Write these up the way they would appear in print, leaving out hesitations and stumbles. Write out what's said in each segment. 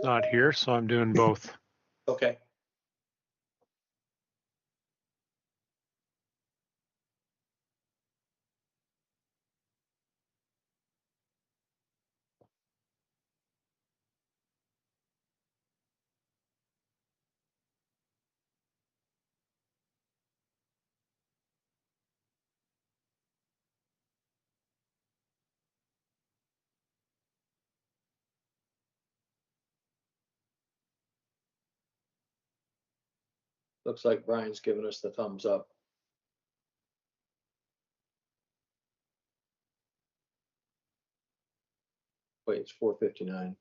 not here, so I'm doing both. Okay. Looks like Brian's giving us the thumbs up. Wait, it's 4:59.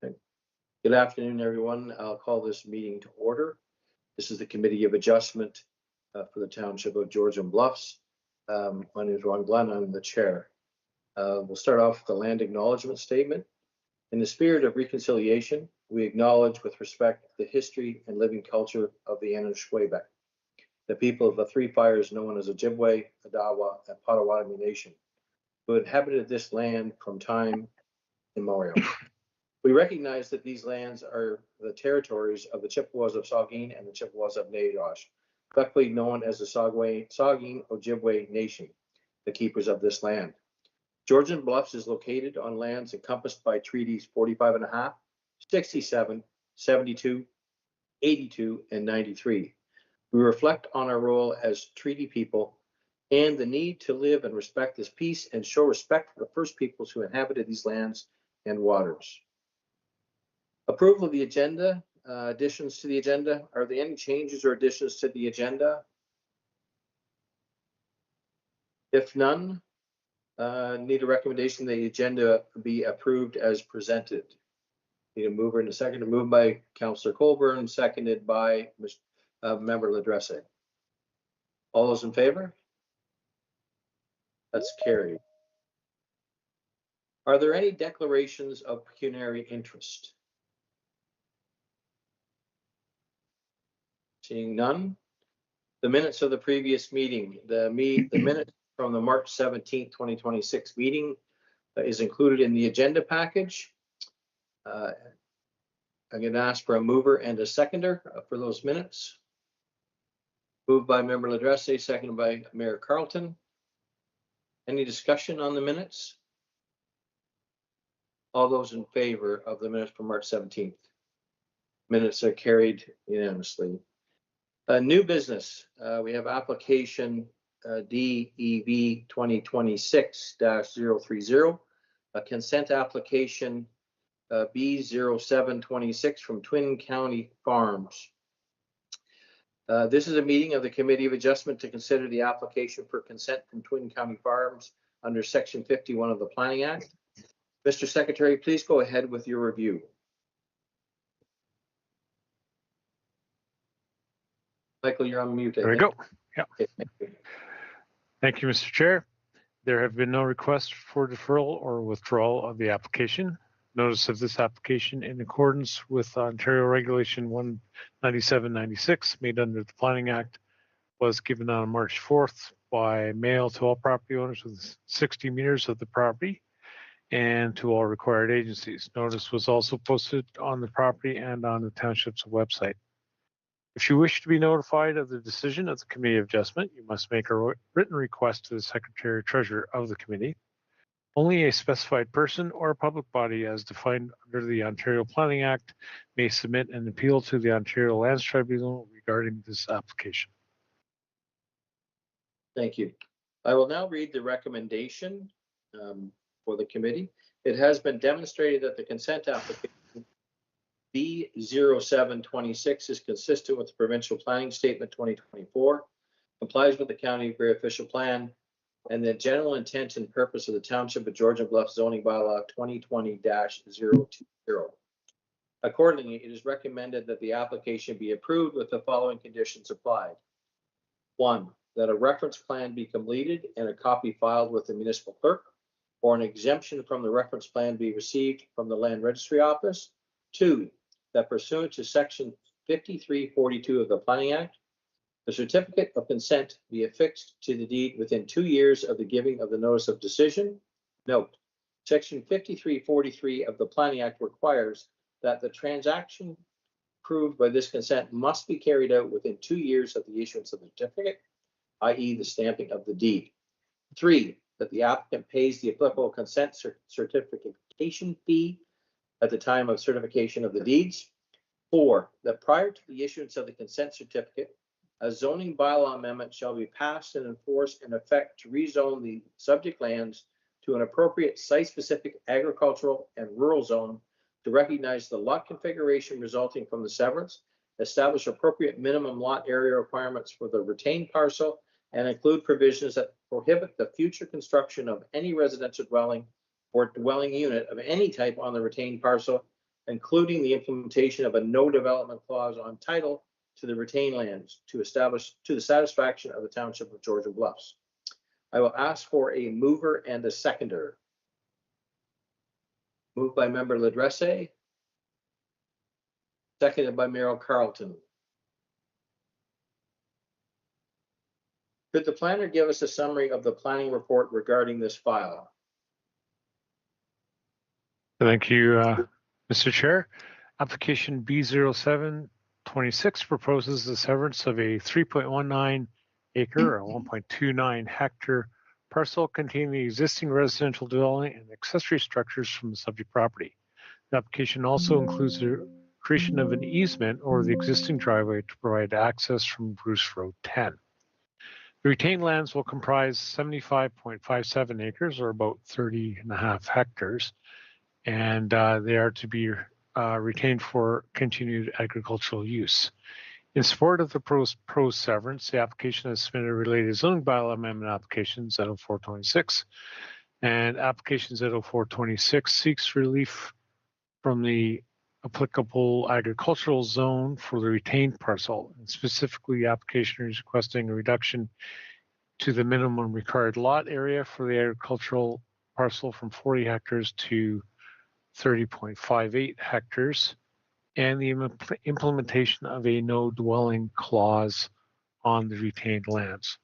Okay. Good afternoon, everyone. I'll call this meeting to order. This is the Committee of Adjustment for the Township of Georgian Bluffs. My name is Ron Glenn. I'm the chair. We'll start off with the land acknowledgement statement. In the spirit of reconciliation, we acknowledge with respect the history and living culture of the Anishinaabe, the people of the Three Fires known as Ojibwe, Odawa, and Potawatomi Nation, who inhabited this land from time immemorial. We recognize that these lands are the territories of the Chippewas of Saugeen and the Chippewas of Naywash, collectively known as the Saugeen Ojibwe Nation, the keepers of this land. Georgian Bluffs is located on lands encompassed by treaties 45.5, 67, 72, 82, and 93. We reflect on our role as treaty people and the need to live and respect this peace and show respect for the First Peoples who inhabited these lands and waters. Approval of the agenda, additions to the agenda. Are there any changes or additions to the agenda? If none, need a recommendation that the agenda be approved as presented. Need a mover and a second. Moved by Councillor Colburn, seconded by Member Ladresse. All those in favor? That's carried. Are there any declarations of pecuniary interest? Seeing none. The minutes of the previous meeting, the minutes from the March 17th, 2026 meeting is included in the agenda package. I'm going to ask for a mover and a seconder for those minutes. Moved by Member Ladresse, seconded by Mayor Carleton. Any discussion on the minutes? All those in favor of the minutes from March 17th. Minutes are carried unanimously. New business. We have application DEV 2026-030, a consent application B0726 from Twin County Farms. This is a meeting of the Committee of Adjustment to consider the application for consent from Twin County Farms under Section 51 of the Planning Act. Mr. Secretary, please go ahead with your review. Michael, you're on mute. There we go. Yeah. Okay, Thank you, Mr. Chair. There have been no requests for deferral or withdrawal of the application. Notice of this application in accordance with Ontario Regulation 19796 made under the Planning Act was given on March 4th by mail to all property owners within 60 meters of the property and to all required agencies. Notice was also posted on the property and on the township's website. If you wish to be notified of the decision of the Committee of Adjustment, you must make a written request to the Secretary Treasurer of the Committee. Only a specified person or a public body as defined under the Ontario Planning Act may submit an appeal to the Ontario Lands Tribunal regarding this application. thank you. I will now read the recommendation for the committee. It has been demonstrated that the consent application B0726 is consistent with the Provincial Planning Statement 2024, complies with the County Gray Official Plan, and the general intent and purpose of the Township of Georgian Bluffs Zoning Bylaw 2020-020. Accordingly, it is recommended that the application be approved with the following conditions applied. 1, that a reference plan be completed and a copy filed with the municipal clerk, or an exemption from the reference plan be received from the Land Registry Office. 2, that pursuant to Section 5342 of the Planning Act, the certificate of consent be affixed to the deed within 2 years of the giving of the notice of decision. Note, Section 5343 of the Planning Act requires that the transaction approved by this consent must be carried out within 2 years of the issuance of the certificate, i.e. the stamping of the deed. 3, that the applicant pays the applicable consent certification fee at the time of certification of the deeds. 4, that prior to the issuance of the consent certificate, a zoning bylaw amendment shall be passed and enforced in effect to rezone the subject lands to an appropriate site-specific agricultural and rural zone to recognize the lot configuration resulting from the severance, establish appropriate minimum lot area requirements for the retained parcel, and include provisions that prohibit the future construction of any residential dwelling or dwelling unit of any type on the retained parcel, including the implementation of a no development clause on title to the retained lands to establish to the satisfaction of the Township of Georgian Bluffs. I will ask for a mover and a seconder. Moved by member Ladresse, seconded by Merrill Carlton. Could the planner give us a summary of the planning report regarding this file? Thank you, Mr. Chair. Application B0726 proposes the severance of a 3.19 acre or 1.29 hectare parcel containing the existing residential dwelling and accessory structures from the subject property. The application also includes the creation of an easement over the existing driveway to provide access from Bruce Road 10. The retained lands will comprise 75.57 acres or about 30.5 hectares, and they are to be retained for continued agricultural use. In support of the proposed severance, the application has submitted a related zoning bylaw amendment application Z0426, and application Z0426 seeks relief from the applicable agricultural zone for the retained parcel. And specifically, the application is requesting a reduction to the minimum required lot area for the agricultural parcel from 40 hectares to 30.58 hectares, and the implementation of a no dwelling clause on the retained lands.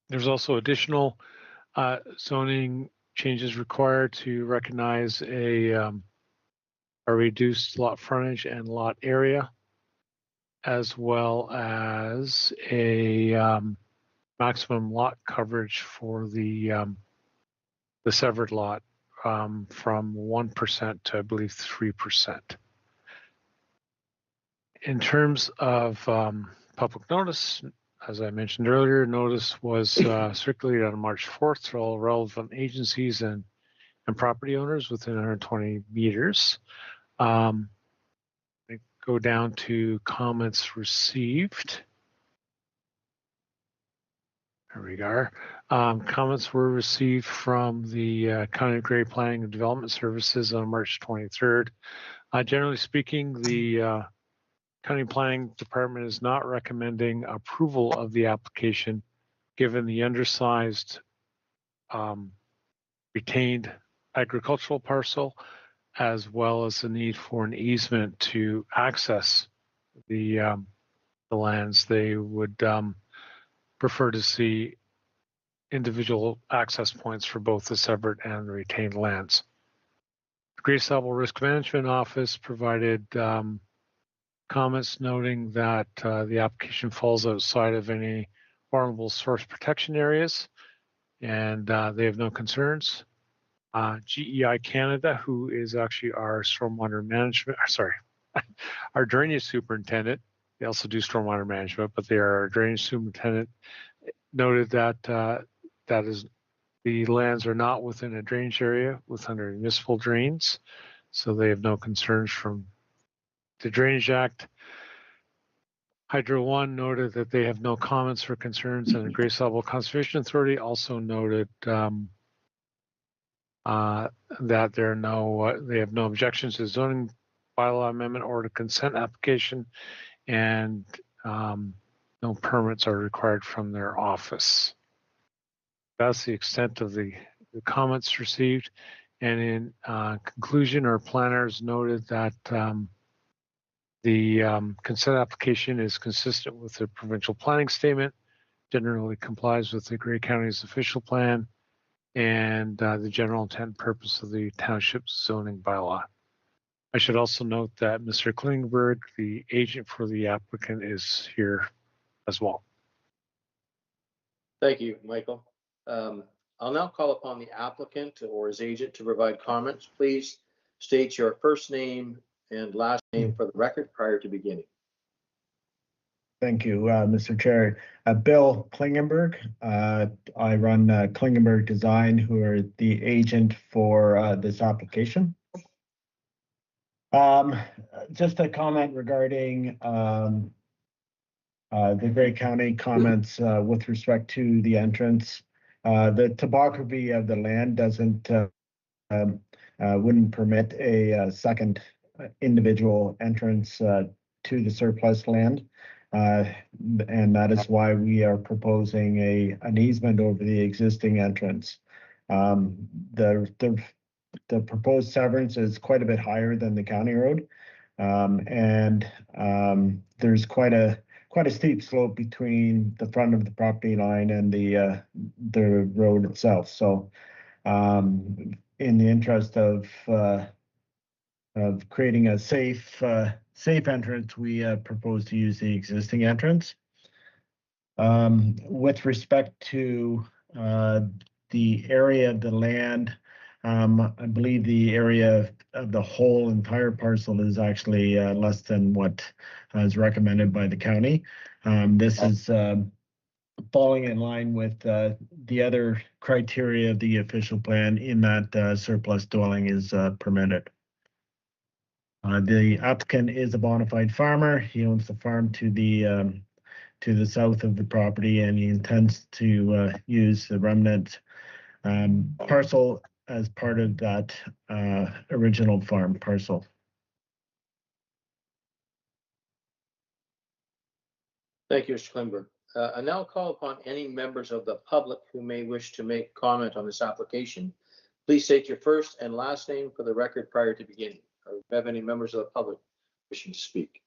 There's also additional zoning changes required to recognize a reduced lot frontage and lot area, as well as a maximum lot coverage for the severed lot from 1% to, I believe, 3%. In terms of public notice, as I mentioned earlier, notice was circulated on March 4th to all relevant agencies and property owners within 120 meters. I go down to comments received. There we are. Comments were received from the County of Grey Planning and Development Services on March 23rd. Generally speaking, the County Planning Department is not recommending approval of the application given the undersized retained agricultural parcel, as well as the need for an easement to access the lands. They would prefer to see individual access points for both the severed and the retained lands. The Great Sable Risk Management Office provided comments noting that the application falls outside of any vulnerable source protection areas, and they have no concerns. GEI Canada, who is actually our stormwater management, our drainage superintendent, they also do stormwater management, but they are our drainage superintendent, noted that the lands are not within a drainage area under municipal drains, so they have no concerns from the Drainage Act. Hydro One noted that they have no comments or concerns, and the Great Sable Conservation Authority also noted that they have no objections to the zoning bylaw amendment or the consent application, and no permits are required from their office. That's the extent of the comments received. And in conclusion, our planners noted that the consent application is consistent with the provincial planning statement, generally complies with the Grey County's official plan, and the general intent and purpose of the township zoning bylaw. I should also note that Mr. Klingberg, the agent for the applicant, is here as well. Thank you, Michael. I'll now call upon the applicant or his agent to provide comments. Please state your first name and last name for the record prior to beginning. Thank you, Mr. Chair. Bill Klingenberg. I run Klingenberg Design, who are the agent for this application. Just a comment regarding the Grey County comments with respect to the entrance. The topography of the land wouldn't permit a second individual entrance to the surplus land. And that is why we are proposing an easement over the existing entrance. The proposed severance is quite a bit higher than the county road, and there's quite a steep slope between the front of the property line and the road itself. So, in the interest of creating a safe entrance, we propose to use the existing entrance. With respect to the area of the land, I believe the area of the whole entire parcel is actually less than what is recommended by the county. This is falling in line with the other criteria of the official plan in that surplus dwelling is permitted. The applicant is a bona fide farmer. He owns the farm to the south of the property, and he intends to use the remnant parcel as part of that original farm parcel. Thank you, Mr. Klingberg. I now call upon any members of the public who may wish to make comment on this application. Please state your first and last name for the record prior to beginning. Or do you have any members of the public wishing to speak?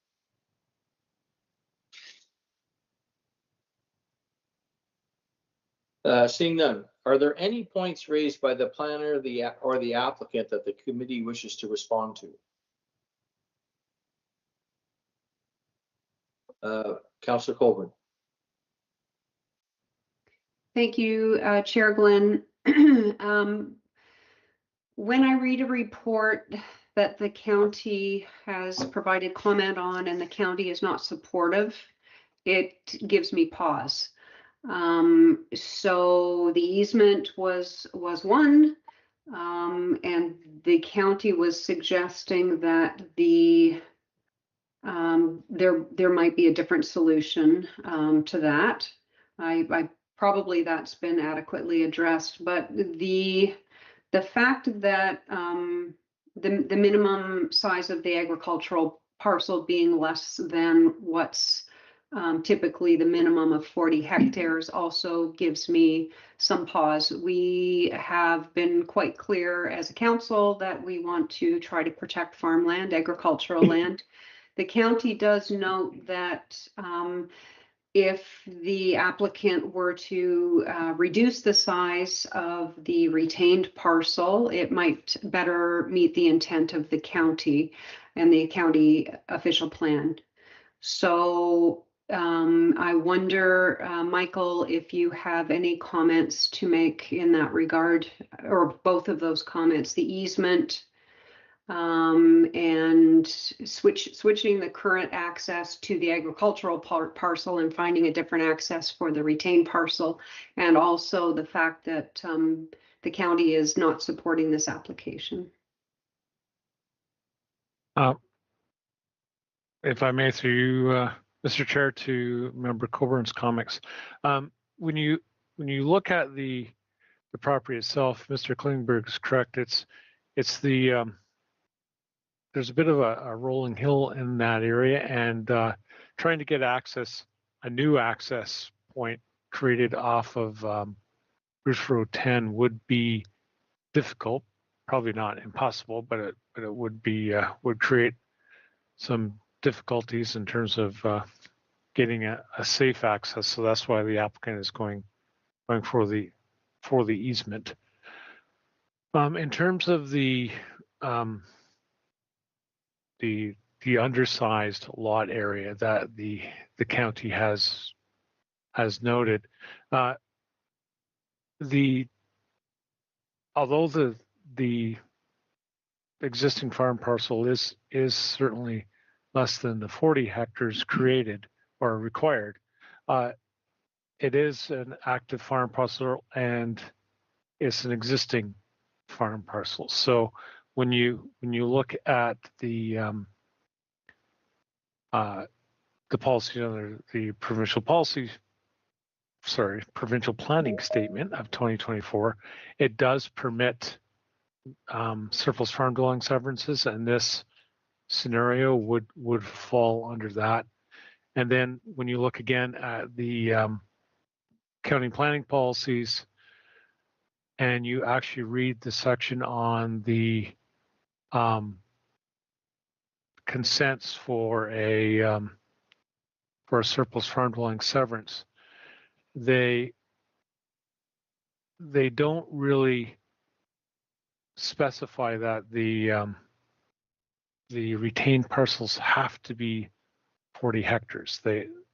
Seeing none, are there any points raised by the planner or the applicant that the committee wishes to respond to? Councillor Colburn. Thank you, Chair Glenn. When I read a report that the county has provided comment on and the county is not supportive, it gives me pause. So the easement was one, and the county was suggesting that there might be a different solution to that. I probably that's been adequately addressed, but the fact that the minimum size of the agricultural parcel being less than what's typically the minimum of 40 hectares also gives me some pause. We have been quite clear as a council that we want to try to protect farmland, agricultural land. The county does note that if the applicant were to reduce the size of the retained parcel, it might better meet the intent of the county and the county official plan. So I wonder, Michael, if you have any comments to make in that regard, or both of those comments, the easement and switching the current access to the agricultural parcel and finding a different access for the retained parcel, and also the fact that the county is not supporting this application. If I may, through you, Mr. Chair, to Member Coburn's comments, when you look at the property itself, Mr. Klingberg is correct. It's the there's a bit of a rolling hill in that area, and trying to get access, a new access point created off of Bruce Road 10 would be difficult, probably not impossible, but it would be would create some difficulties in terms of getting a safe access. So that's why the applicant is going for the easement. In terms of the undersized lot area that the county has noted, although the existing farm parcel is certainly less than the 40 hectares created or required, it is an active farm parcel and it's an existing farm parcel. So when you look at the policy under the provincial planning statement of 2024, it does permit surplus farm dwelling severances, and this scenario would fall under that. And then when you look again at the county planning policies, and you actually read the section on the consents for a surplus farm dwelling severance, they don't really specify that the retained parcels have to be 40 hectares.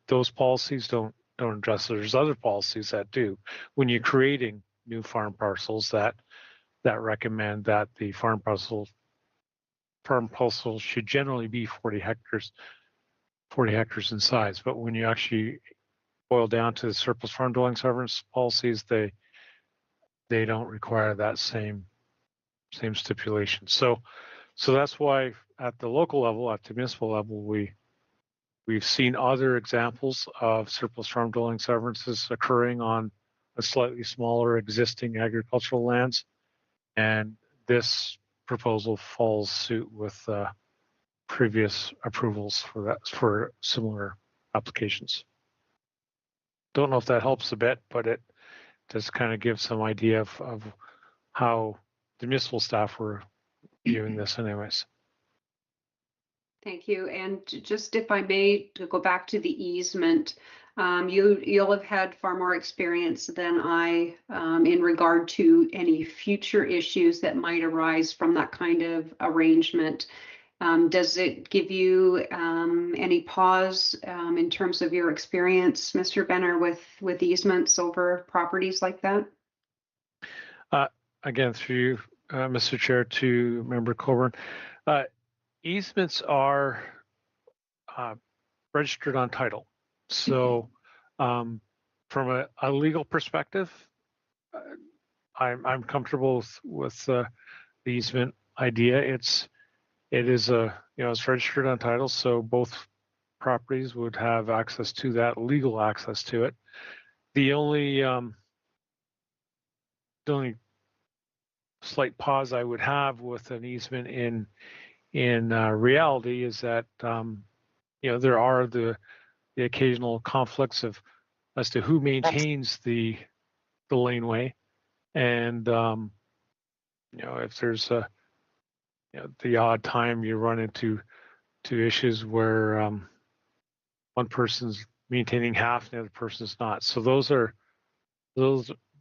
Those policies don't address it. There's other policies that do. When you're creating new farm parcels that recommend that the farm parcel should generally be 40 hectares in size. But when you actually boil down to the surplus farm dwelling severance policies, they don't require that same stipulation. So that's why at the local level, at the municipal level, we've seen other examples of surplus farm dwelling severances occurring on a slightly smaller existing agricultural lands, and this proposal falls suit with previous approvals for similar applications. Don't know if that helps a bit, but it does kind of give some idea of how the municipal staff were viewing this anyways. Thank you. And just if I may, to go back to the easement, you'll have had far more experience than I in regard to any future issues that might arise from that kind of arrangement. Does it give you any pause in terms of your experience, Mr. Benner, with easements over properties like that? Again, through you, Mr. Chair, to Member Coburn, easements are registered on title. So from a legal perspective, I'm comfortable with the easement idea. It is it's registered on title, so both properties would have access to that, legal access to it. The only slight pause I would have with an easement in reality is that there are the occasional conflicts as to who maintains the laneway, and if there's the odd time you run into issues where one person's maintaining half and the other person's not. So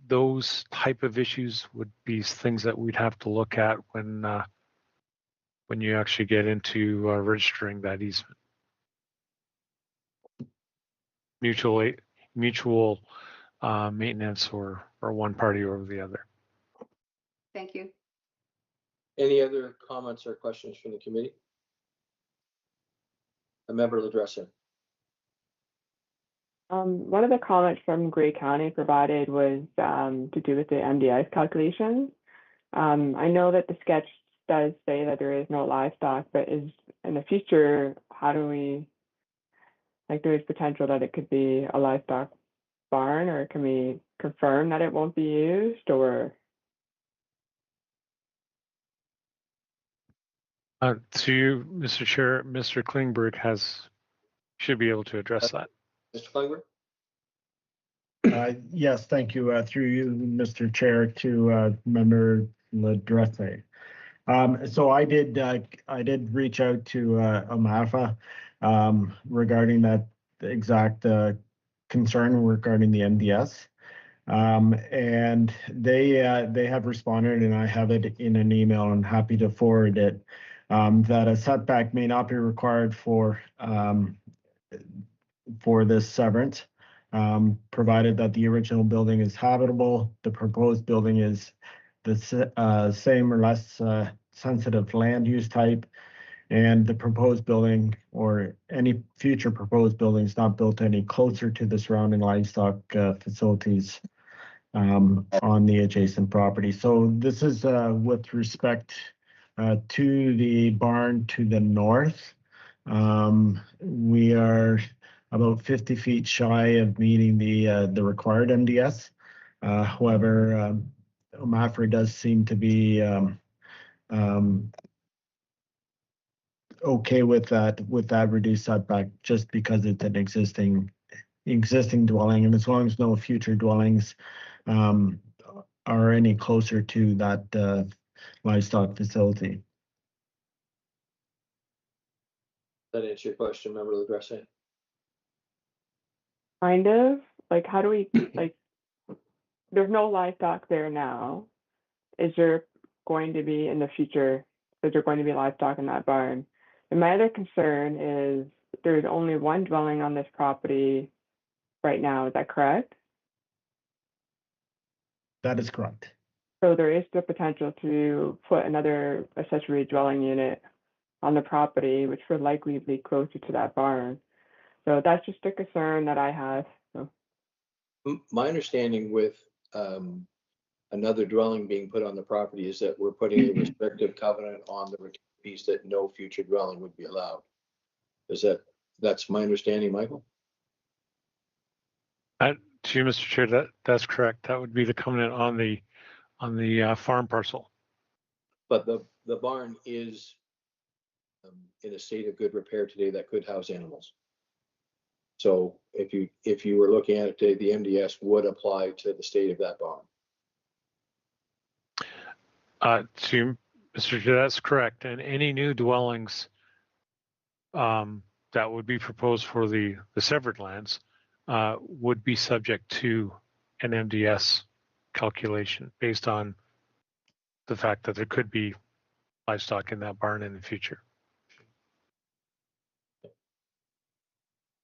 those type of issues would be things that we'd have to look at when you actually get into registering that easement. Mutual maintenance or one party over the other. Thank you. Any other comments or questions from the committee? A member LaDressa. One of the comments from Grey County provided was to do with the MDI's calculations. I know that the sketch does say that there is no livestock, but is in the future, how do we, there is potential that it could be a livestock barn, or can we confirm that it won't be used, or? To you, Mr. Chair, Mr. Klingberg should be able to address that. Mr. Klingberg? Yes, thank you. Through you, Mr. Chair, to Member LaDresse. So I did reach out to AMAFA regarding that exact concern regarding the MDS. And they have responded, and I have it in an email. I'm happy to forward it. That a setback may not be required for this severance, provided that the original building is habitable, the proposed building is the same or less sensitive land use type, and the proposed building or any future proposed building is not built any closer to the surrounding livestock facilities on the adjacent property. So this is with respect to the barn to the north. We are about 50 feet shy of meeting the required MDS. However, OMAFRA does seem to be okay with that reduced setback, just because it's an existing dwelling, and as long as no future dwellings are any closer to that livestock facility. That answer your question, Member LaGresse? Kind of. Like, how do we, like, there's no livestock there now. Is there going to be in the future, is there going to be livestock in that barn? And my other concern is there's only one dwelling on this property right now. Is that correct? That is correct. So there is the potential to put another accessory dwelling unit on the property, which would likely be closer to that barn. So that's just a concern that I have. So. My understanding with another dwelling being put on the property is that we're putting a restrictive covenant on the piece that no future dwelling would be allowed. That's my understanding, Michael? To you, Mr. Chair, that's correct. That would be the covenant on the farm parcel. But the barn is in a state of good repair today that could house animals. So if you were looking at it today, the MDS would apply to the state of that barn. To Mr. Chair, that's correct. And any new dwellings that would be proposed for the severed lands would be subject to an MDS calculation based on the fact that there could be livestock in that barn in the future.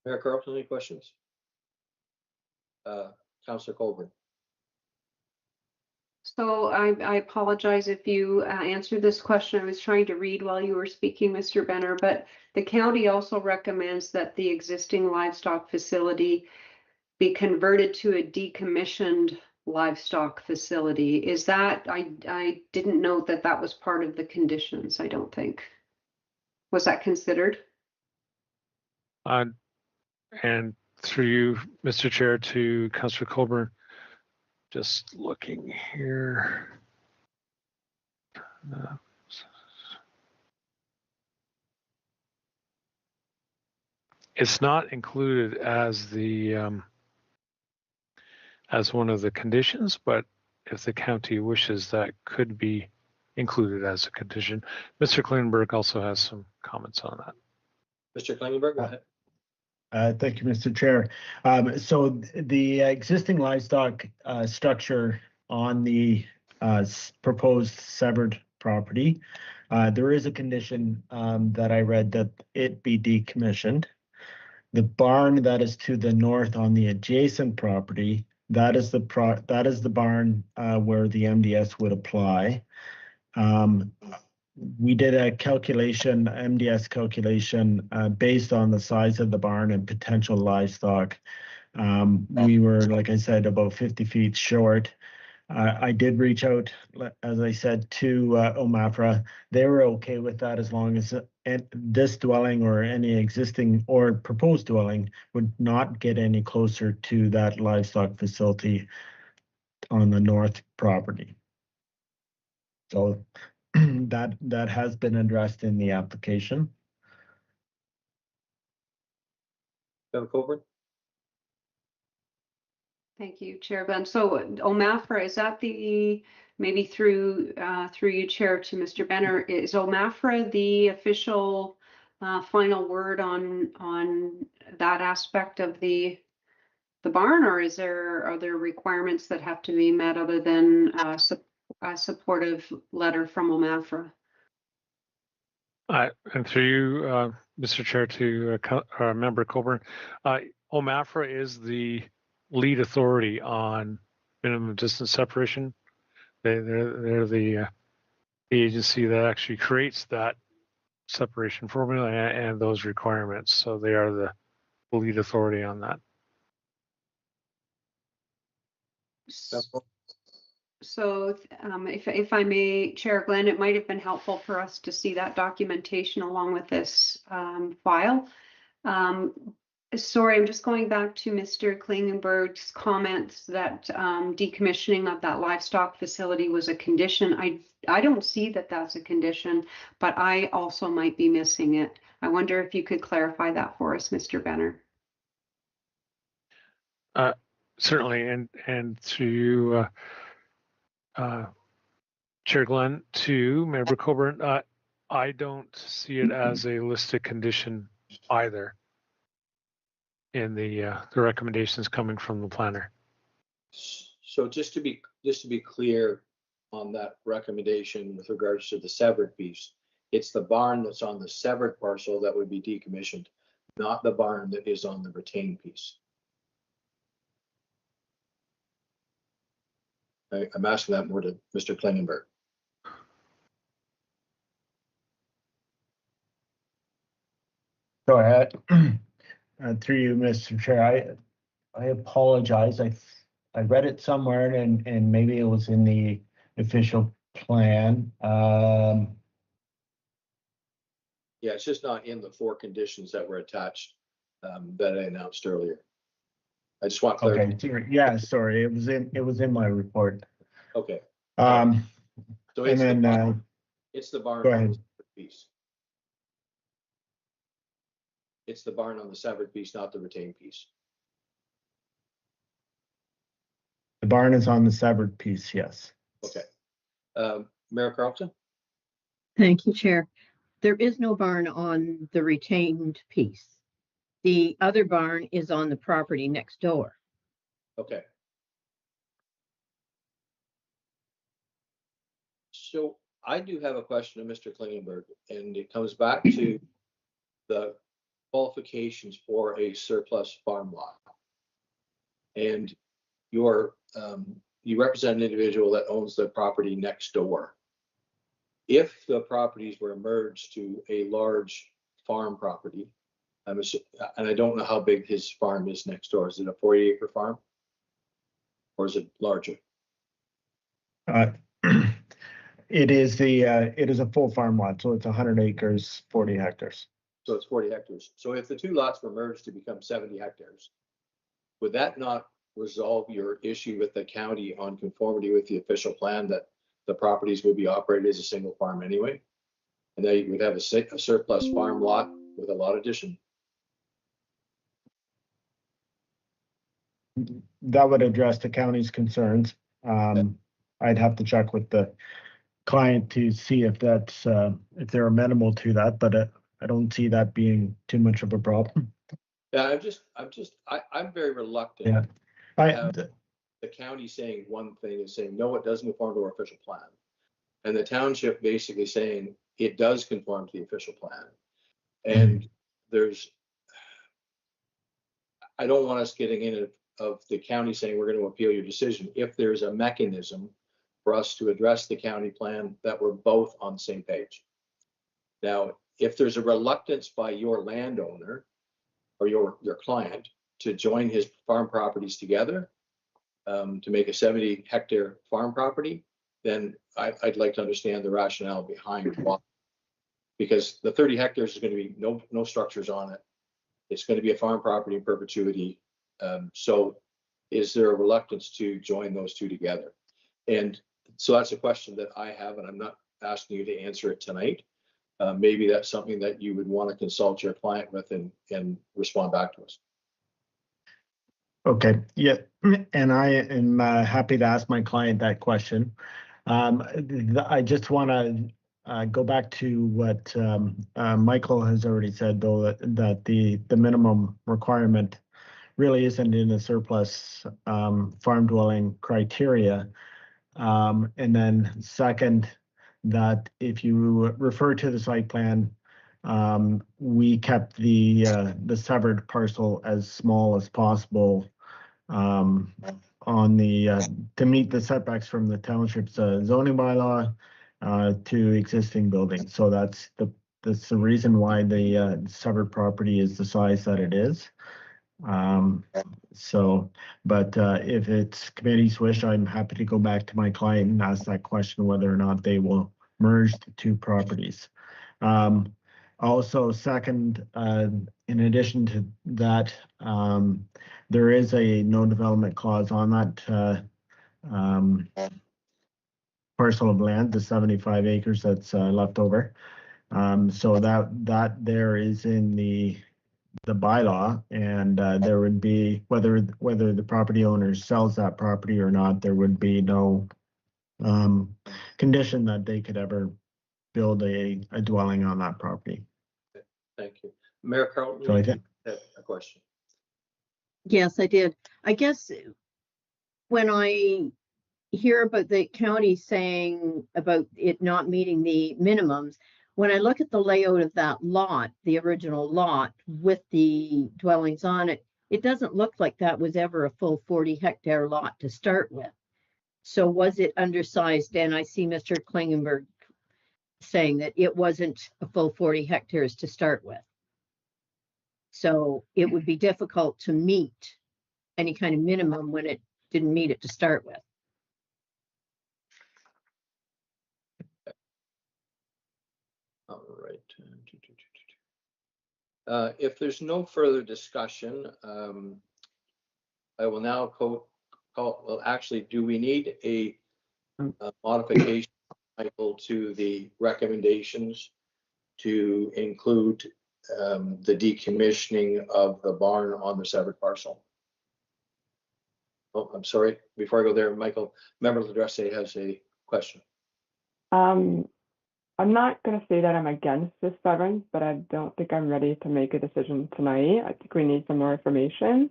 Mayor Carlton, any questions? Councillor Colburn. So I apologize if you answered this question. I was trying to read while you were speaking, Mr. Benner, but the county also recommends that the existing livestock facility be converted to a decommissioned livestock facility. Is that, I didn't note that that was part of the conditions, I don't think. Was that considered? And through you, Mr. Chair, to Councillor Colburn, just looking here. It's not included as as one of the conditions, but if the county wishes, that could be included as a condition. Mr. Klingenberg also has some comments on that. Mr. Klingenberg, go ahead. Thank you, Mr. Chair. So the existing livestock structure on the proposed severed property, there is a condition that I read that it be decommissioned. The barn that is to the north on the adjacent property, that is the barn where the MDS would apply. We did a calculation, MDS calculation, based on the size of the barn and potential livestock. We were, like I said, about 50 feet short. I did reach out, as I said, to OMAFRA. They were okay with that as long as this dwelling or any existing or proposed dwelling would not get any closer to that livestock facility on the north property. So that has been addressed in the application. Member Colburn. Thank you, Chair Ben. So OMAFRA, is that the, maybe through you, Chair, to Mr. Benner, is OMAFRA the official final word on that aspect of the the barn, or are there requirements that have to be met other than a supportive letter from OMAFRA? And through you, Mr. Chair, to Member Coburn, OMAFRA is the lead authority on minimum distance separation. They're the agency that actually creates that separation formula and those requirements. So they are the lead authority on that. So if I may, Chair Glenn, it might have been helpful for us to see that documentation along with this file. Sorry, I'm just going back to Mr. Klingenberg's comments that decommissioning of that livestock facility was a condition. I don't see that that's a condition, but I also might be missing it. I wonder if you could clarify that for us, Mr. Benner. Certainly, and to you, Chair Glenn, to Member Coburn, I don't see it as a listed condition either in the recommendations coming from the planner. So just to be clear on that recommendation with regards to the severed piece, it's the barn that's on the severed parcel that would be decommissioned, not the barn that is on the retained piece. I'm asking that more to Mr. Klingenberg. Go ahead. Through you, Mr. Chair, I apologize. I read it somewhere and maybe it was in the official plan. Yeah, it's just not in the 4 conditions that were attached that I announced earlier. I just want clarity. Okay, yeah, sorry, it was in my report. Okay. So it's and then it's the barn go on ahead. the severed piece. It's the barn on the severed piece, not the retained piece. The barn is on the severed piece, yes. Okay. Mayor Carlton? Thank you, Chair. There is no barn on the retained piece. The other barn is on the property next door. Okay. So I do have a question to Mr. Klingenberg, and it comes back to the qualifications for a surplus farm lot. And you represent an individual that owns the property next door. If the properties were merged to a large farm property, and I don't know how big his farm is next door. Is it a 40-acre farm? Or is it larger? It is a full farm lot, so it's 100 acres, 40 hectares. So it's 40 hectares. So if the 2 lots were merged to become 70 hectares, would that not resolve your issue with the county on conformity with the official plan that the properties would be operated as a single farm anyway? And then you would have a surplus farm lot with a lot addition. That would address the county's concerns. I'd have to check with the client to see if that's if they're amenable to that, but I don't see that being too much of a problem. Yeah, I'm very reluctant. Yeah, The county saying one thing and saying, no, it doesn't conform to our official plan. And the township basically saying it does conform to the official plan. And I don't want us getting in of the county saying we're going to appeal your decision. If there's a mechanism for us to address the county plan that we're both on the same page. Now, if there's a reluctance by your landowner or your client to join his farm properties together to make a 70-hectare farm property, then I'd like to understand the rationale behind why. Because the 30 hectares is going to be no structures on it. It's going to be a farm property in perpetuity. So is there a reluctance to join those 2 together? And so that's a question that I have, and I'm not asking you to answer it tonight. Maybe that's something that you would want to consult your client with and respond back to us. okay, yeah, and I am happy to ask my client that question. I just want to go back to what Michael has already said, though, that the minimum requirement really isn't in the surplus farm dwelling criteria. And then second, that if you refer to the site plan, we kept the severed parcel as small as possible on the to meet the setbacks from the township's zoning bylaw to existing buildings. So that's the reason why the severed property is the size that it is. So, but if it's committee's wish, I'm happy to go back to my client and ask that question, whether or not they will merge the two properties. Also, second, in addition to that, there is a no development clause on that parcel of land, the 75 acres that's left over. So that there is in the bylaw, and there would be, whether the property owner sells that property or not, there would be no condition that they could ever build a dwelling on that property. Thank you. Mayor Carlton, So I you think had a question. Yes, I did. I guess when I hear about the county saying about it not meeting the minimums, when I look at the layout of that lot, the original lot with the dwellings on it, it doesn't look like that was ever a full 40-hectare lot to start with. So was it undersized? And I see Mr. Klingenberg saying that it wasn't a full 40 hectares to start with. So it would be difficult to meet any kind of minimum when it didn't meet it to start with. All right. If there's no further discussion, I will now call, well, actually, do we need a modification, Michael, to the recommendations to include the decommissioning of the barn on the severed parcel? Oh, I'm sorry. Before I go there, Michael, member Ladresse has a question. I'm not going to say that I'm against this severance, but I don't think I'm ready to make a decision tonight. I think we need some more information.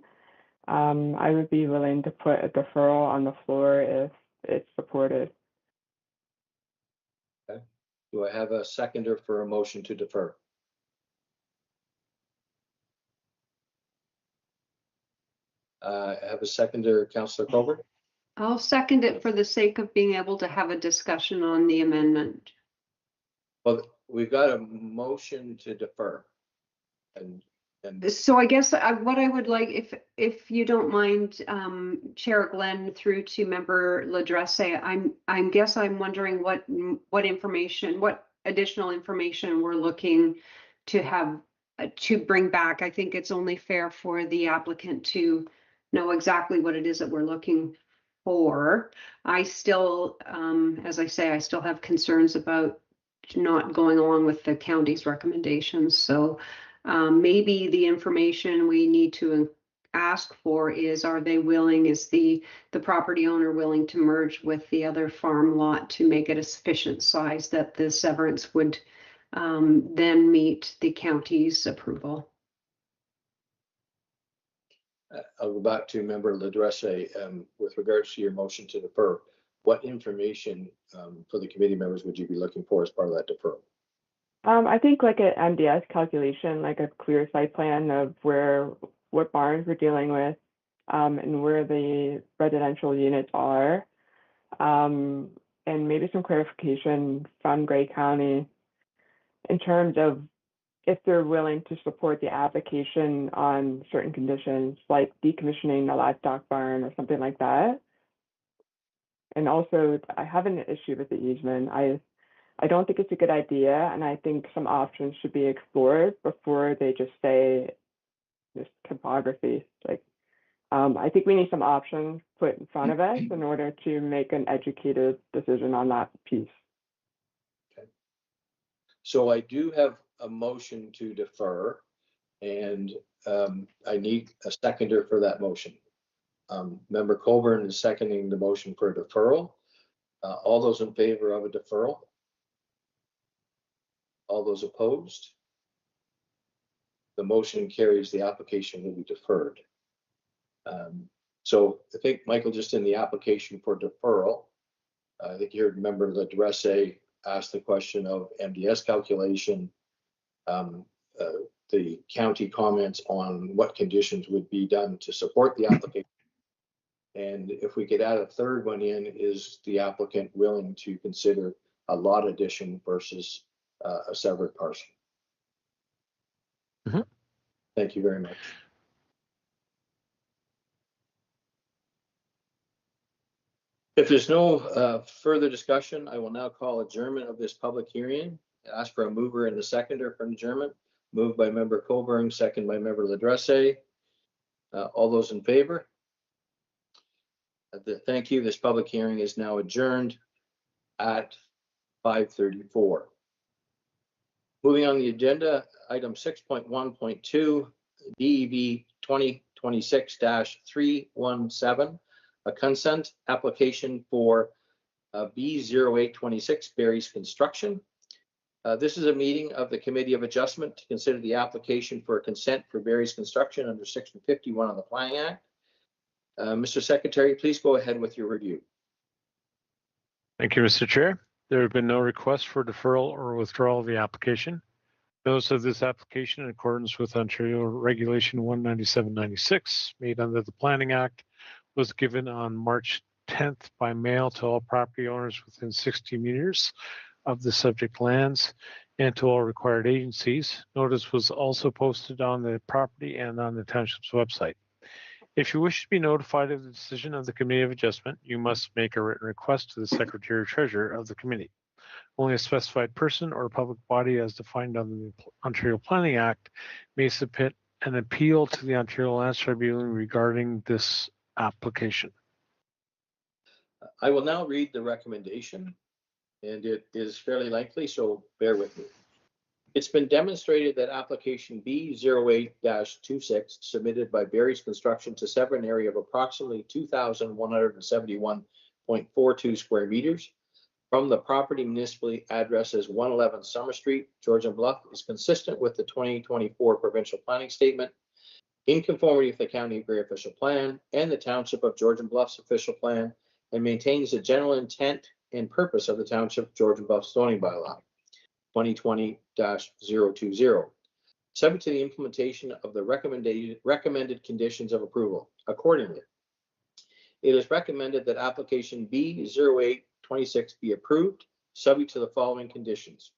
I would be willing to put a deferral on the floor if it's supported. Okay. Do I have a seconder for a motion to defer? I have a seconder, Councillor Colbert. I'll second it for the sake of being able to have a discussion on the amendment. Well, we've got a motion to defer. And So I guess what I would like, if you don't mind, Chair Glenn through to member Ladresse, I'm wondering what information, what additional information we're looking to have to bring back. I think it's only fair for the applicant to know exactly what it is that we're looking for. I still, as I say, I still have concerns about not going along with the county's recommendations. So maybe the information we need to ask for is, are they willing, is the property owner willing to merge with the other farm lot to make it a sufficient size that the severance would then meet the county's approval? I'll go back to member Ladresse with regards to your motion to defer. What information for the committee members would you be looking for as part of that deferral? I think like an MDS calculation, like a clear site plan of what barns we're dealing with, and where the residential units are, and maybe some clarification from Grey County in terms of if they're willing to support the application on certain conditions, like decommissioning the livestock barn or something like that. And also, I have an issue with the easement. I don't think it's a good idea, and I think some options should be explored before they just say this topography. Like, I think we need some options put in front of us in order to make an educated decision on that piece. Okay. So I do have a motion to defer, and I need a seconder for that motion. Member Colburn is seconding the motion for deferral. All those in favor of a deferral? All those opposed? The motion carries. The application will be deferred. So I think, Michael, just in the application for deferral, I think you heard member Ladresse ask the question of MDS calculation, the county comments on what conditions would be done to support the application. And if we could add a third one in, is the applicant willing to consider a lot addition versus a separate parcel? Mhm. Thank you very much. If there's no further discussion, I will now call adjournment of this public hearing. Ask for a mover and a seconder for adjournment. Moved by member Coburn, second by member Ladresse. All those in favor? Thank you. This public hearing is now adjourned at 5:34. Moving on the agenda, item 6.1.2, DEV 2026-317, a consent application for B0826 Barry's Construction. This is a meeting of the Committee of Adjustment to consider the application for consent for Barry's Construction under Section 51 of the Planning Act. Mr. Secretary, please go ahead with your review. Thank you, Mr. Chair. There have been no requests for deferral or withdrawal of the application. Notice of this application in accordance with Ontario Regulation 19796 made under the Planning Act was given on March 10th by mail to all property owners within 60 meters of the subject lands and to all required agencies. Notice was also posted on the property and on the township's website. If you wish to be notified of the decision of the Committee of Adjustment, you must make a written request to the Secretary or Treasurer of the Committee. Only a specified person or public body as defined under the Ontario Planning Act may submit an appeal to the Ontario Lands Tribunal regarding this application. I will now read the recommendation, and it is fairly lengthy, so bear with me. It's been demonstrated that application B08-26 submitted by Barry's Construction to sever an area of approximately 2,171.42 square meters from the property municipally addressed as 111 Summer Street, Georgian Bluff, is consistent with the 2024 provincial planning statement, in conformity with the County of Grey official plan and the Township of Georgian Bluff's official plan, and maintains the general intent and purpose of the Township of Georgian Bluff zoning bylaw 2020-020, subject to the implementation of the recommended conditions of approval. Accordingly, it is recommended that application B0826 be approved, subject to the following conditions.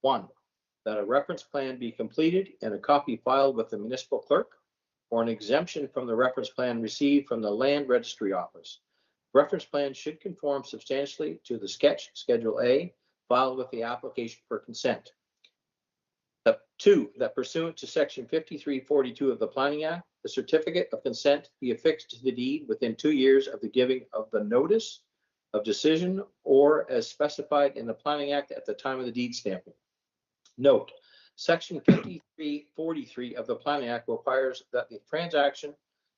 1, that a reference plan be completed and a copy filed with the municipal clerk, or an exemption from the reference plan received from the Land Registry Office. Reference plan should conform substantially to the sketch, Schedule A, filed with the application for consent. 2, that pursuant to Section 5342 of the Planning Act, the certificate of consent be affixed to the deed within 2 years of the giving of the notice of decision or as specified in the Planning Act at the time of the deed stamping. Note, Section 5343 of the Planning Act requires that the transaction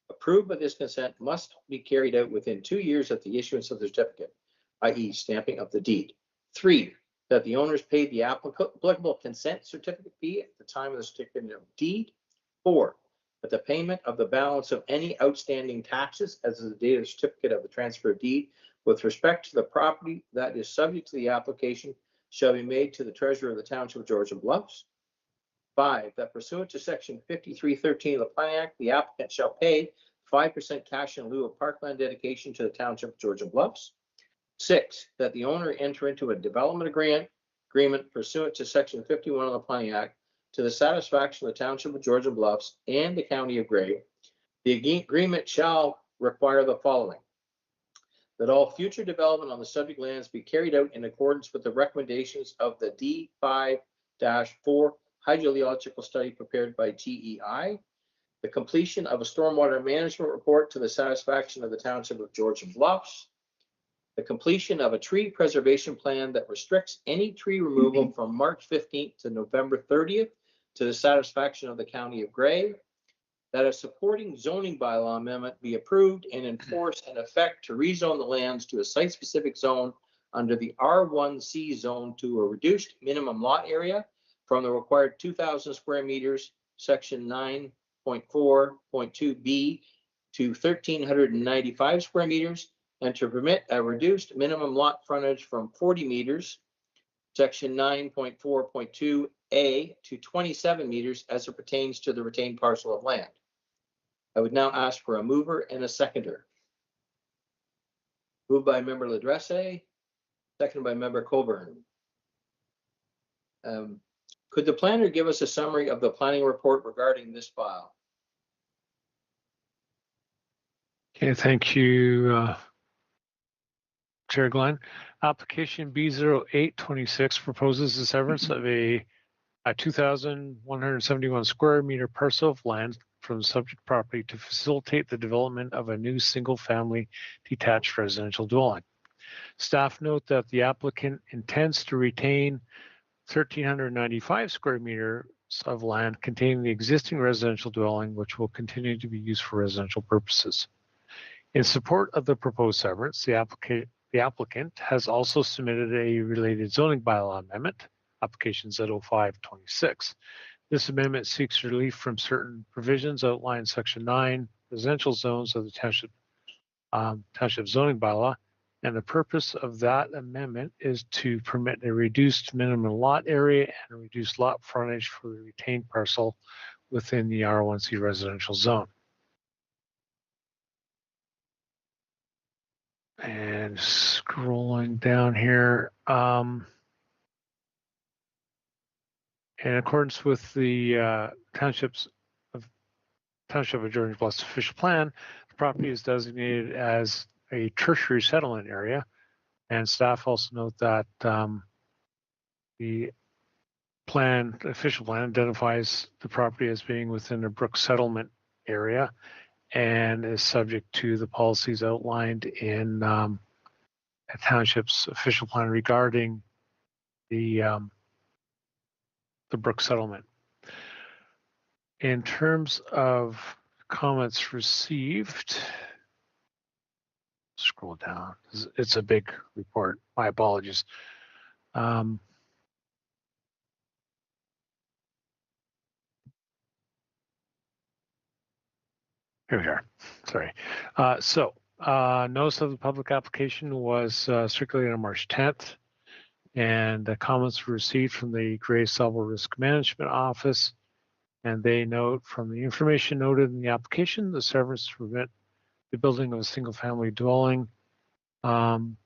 approved by this consent must be carried out within 2 years of the issuance of the certificate, i.e. stamping of the deed. 3, that the owners paid the applicable consent certificate fee at the time of the certificate of deed. 4, that the payment of the balance of any outstanding taxes as of the date of the certificate of the transfer of deed with respect to the property that is subject to the application shall be made to the treasurer of the Township of Georgian Bluffs. 5, that pursuant to Section 5313 of the Planning Act, the applicant shall pay 5% cash in lieu of parkland dedication to the Township of Georgian Bluffs. 6, that the owner enter into a development agreement pursuant to Section 51 of the Planning Act to the satisfaction of the Township of Georgian Bluffs and the County of Grey. The agreement shall require the following: that all future development on the subject lands be carried out in accordance with the recommendations of the D5-4 hydrological study prepared by GEI, the completion of a stormwater management report to the satisfaction of the Township of Georgian Bluffs, the completion of a tree preservation plan that restricts any tree removal from March 15th to November 30th to the satisfaction of the County of Grey, that a supporting zoning bylaw amendment be approved and enforced in effect to rezone the lands to a site-specific zone under the R1C zone to a reduced minimum lot area from the required 2,000 square meters, Section 9.4.2B, to 1,395 square meters and to permit a reduced minimum lot frontage from 40 meters, section 9.4.2A, to 27 meters as it pertains to the retained parcel of land. I would now ask for a mover and a seconder. Moved by member Ladresse, seconded by member Coburn. Could the planner give us a summary of the planning report regarding this file? Okay, thank you, Chair Glenn. Application B0826 proposes the severance of a 2,171 square meter parcel of land from the subject property to facilitate the development of a new single-family detached residential dwelling. Staff note that the applicant intends to retain 1,395 square meters of land containing the existing residential dwelling, which will continue to be used for residential purposes. In support of the proposed severance, the applicant has also submitted a related zoning bylaw amendment, application Z0526. This amendment seeks relief from certain provisions outlined in Section 9, residential zones of the Township zoning bylaw, and the purpose of that amendment is to permit a reduced minimum lot area and a reduced lot frontage for the retained parcel within the R1C residential zone. And scrolling down here, in accordance with the Township of Georgian Bluffs official plan, the property is designated as a tertiary settlement area, and staff also note that the official plan identifies the property as being within a brook settlement area and is subject to the policies outlined in a township's official plan regarding the brook settlement. In terms of comments received, scroll down. It's a big report. My apologies. Here we are. Sorry. Notice of the public application was circulated on March 10th, and the comments were received from the Gray Sabo Risk Management Office, and they note from the information noted in the application, the severance to prevent the building of a single-family dwelling the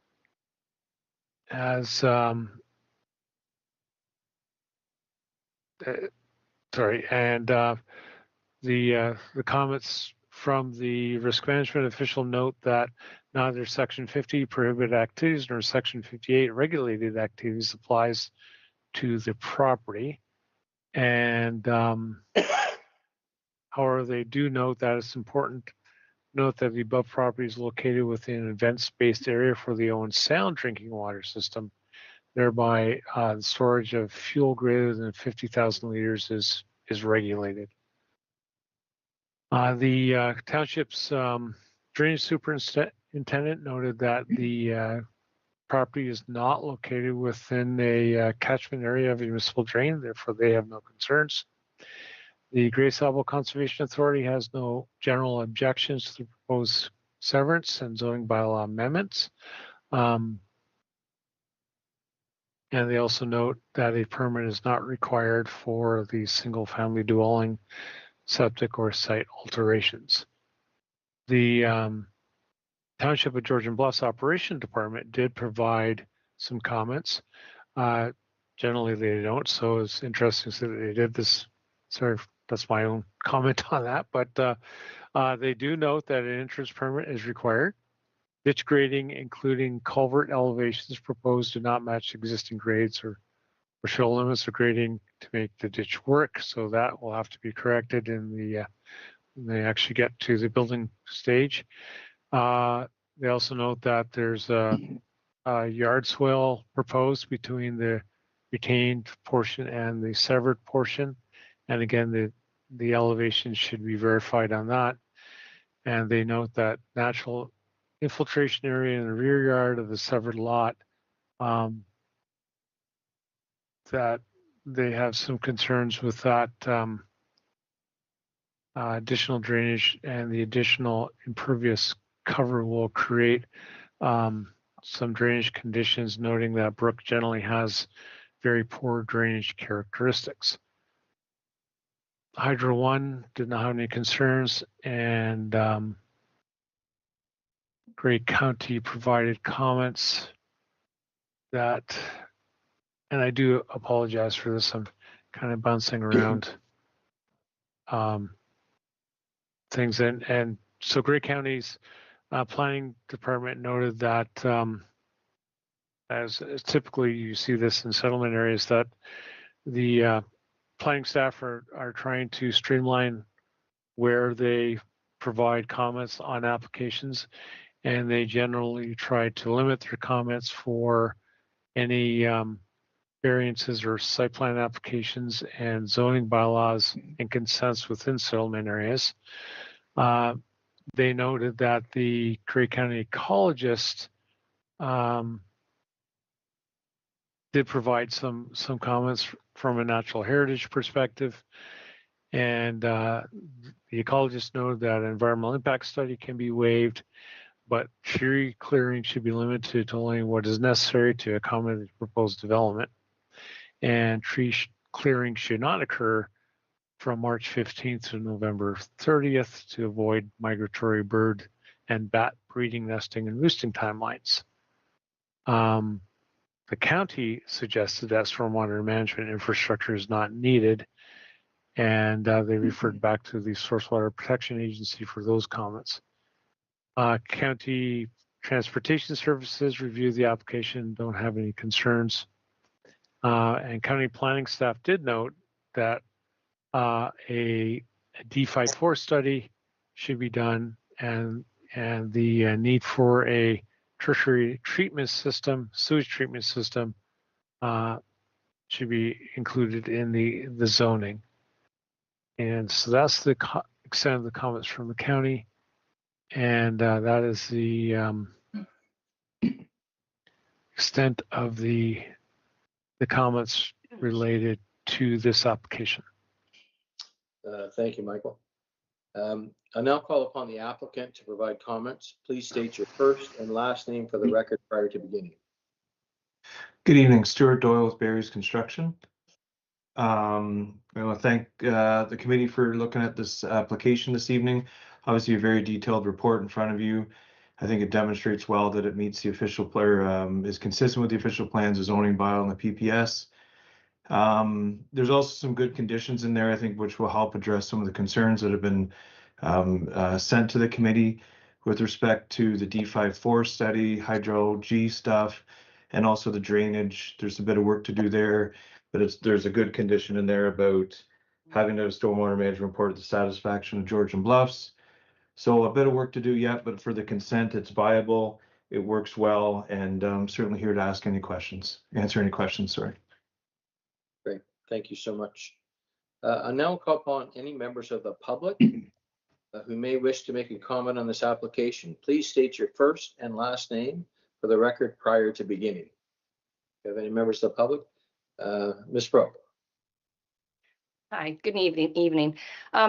comments from the risk management official note that neither Section 50 prohibited activities nor Section 58 regulated activities applies to the property. And however, they do note that it's important to note that the above property is located within an events-based area for the Owen Sound drinking water system. Thereby, the storage of fuel greater than 50,000 liters is regulated. The township's drainage superintendent noted that the property is not located within a catchment area of a municipal drain, therefore they have no concerns. The Gray Sabo Conservation Authority has no general objections to the proposed severance and zoning bylaw amendments. And they also note that a permit is not required for the single-family dwelling, septic, or site alterations. The Township of Georgian Bluffs Operation Department did provide some comments. Generally, they don't, so it's interesting that they did this. Sorry, that's my own comment on that, but they do note that an entrance permit is required. Ditch grading, including culvert elevations proposed, do not match existing grades or show limits of grading to make the ditch work. So that will have to be corrected in the when they actually get to the building stage. They also note that there's a yard swale proposed between the retained portion and the severed portion. And again, the elevation should be verified on that. And they note that natural infiltration area in the rear yard of the severed lot, that they have some concerns with that, that the 1,395 square meters of land containing the existing residential dwelling will continue to be used for residential purposes. In support of the proposed severance, the applicant has also submitted a related zoning bylaw amendment, application Z0526. This amendment seeks relief from certain provisions outlined in Section 9, residential zones of the Township zoning bylaw, and they note from the information noted in the application, the severance to prevent the building of a single-family dwelling, which will continue to be used for residential purposes. additional drainage and the additional impervious cover will create some drainage conditions, noting that brook generally has very poor drainage characteristics. Hydro 1 did not have any concerns, and Grey County provided comments that, and I do apologize for this, I'm kind of bouncing around things, and so Grey County's planning department noted that as typically you see this in settlement areas, that the planning staff are trying to streamline where they provide comments on applications, and they generally try to limit their comments for any variances or site plan applications and zoning bylaws and consents within settlement areas. They noted that the Grey County ecologist did provide some comments from a natural heritage perspective, and the ecologist noted that an environmental impact study can be waived, but tree clearing should be limited to only what is necessary to accommodate the proposed development, and tree clearing should not occur from March 15th to November 30th to avoid migratory bird and bat breeding, nesting, and roosting timelines. The county suggested that stormwater management infrastructure is not needed, and they referred back to the Source Water Protection Agency for those comments. County Transportation Services reviewed the application, don't have any concerns. And county planning staff did note that a D54 study should be done, and the need for a tertiary treatment system, sewage treatment system, should be included in the zoning. And so that's the extent of the comments from the county, and that is the extent of the comments related to this application. Thank you, Michael. I now call upon the applicant to provide comments. Please state your first and last name for the record prior to beginning. Good evening, Stuart Doyle with Barry's Construction. I want to thank the committee for looking at this application this evening. Obviously, a very detailed report in front of you. I think it demonstrates well that it meets the official plan, is consistent with the official plans, the zoning bylaw, and the PPS. There's also some good conditions in there, I think, which will help address some of the concerns that have been sent to the committee with respect to the D54 study, Hydro G stuff, and also the drainage. There's a bit of work to do there, but there's a good condition in there about having a stormwater management report to the satisfaction of Georgian Bluffs. So a bit of work to do yet, but for the consent, it's viable, it works well, and I'm certainly here to answer any questions, sorry. Great, thank you so much. I now call upon any members of the public who may wish to make a comment on this application. Please state your first and last name for the record prior to beginning. Do you have any members of the public? Ms. Brook. Hi, good evening.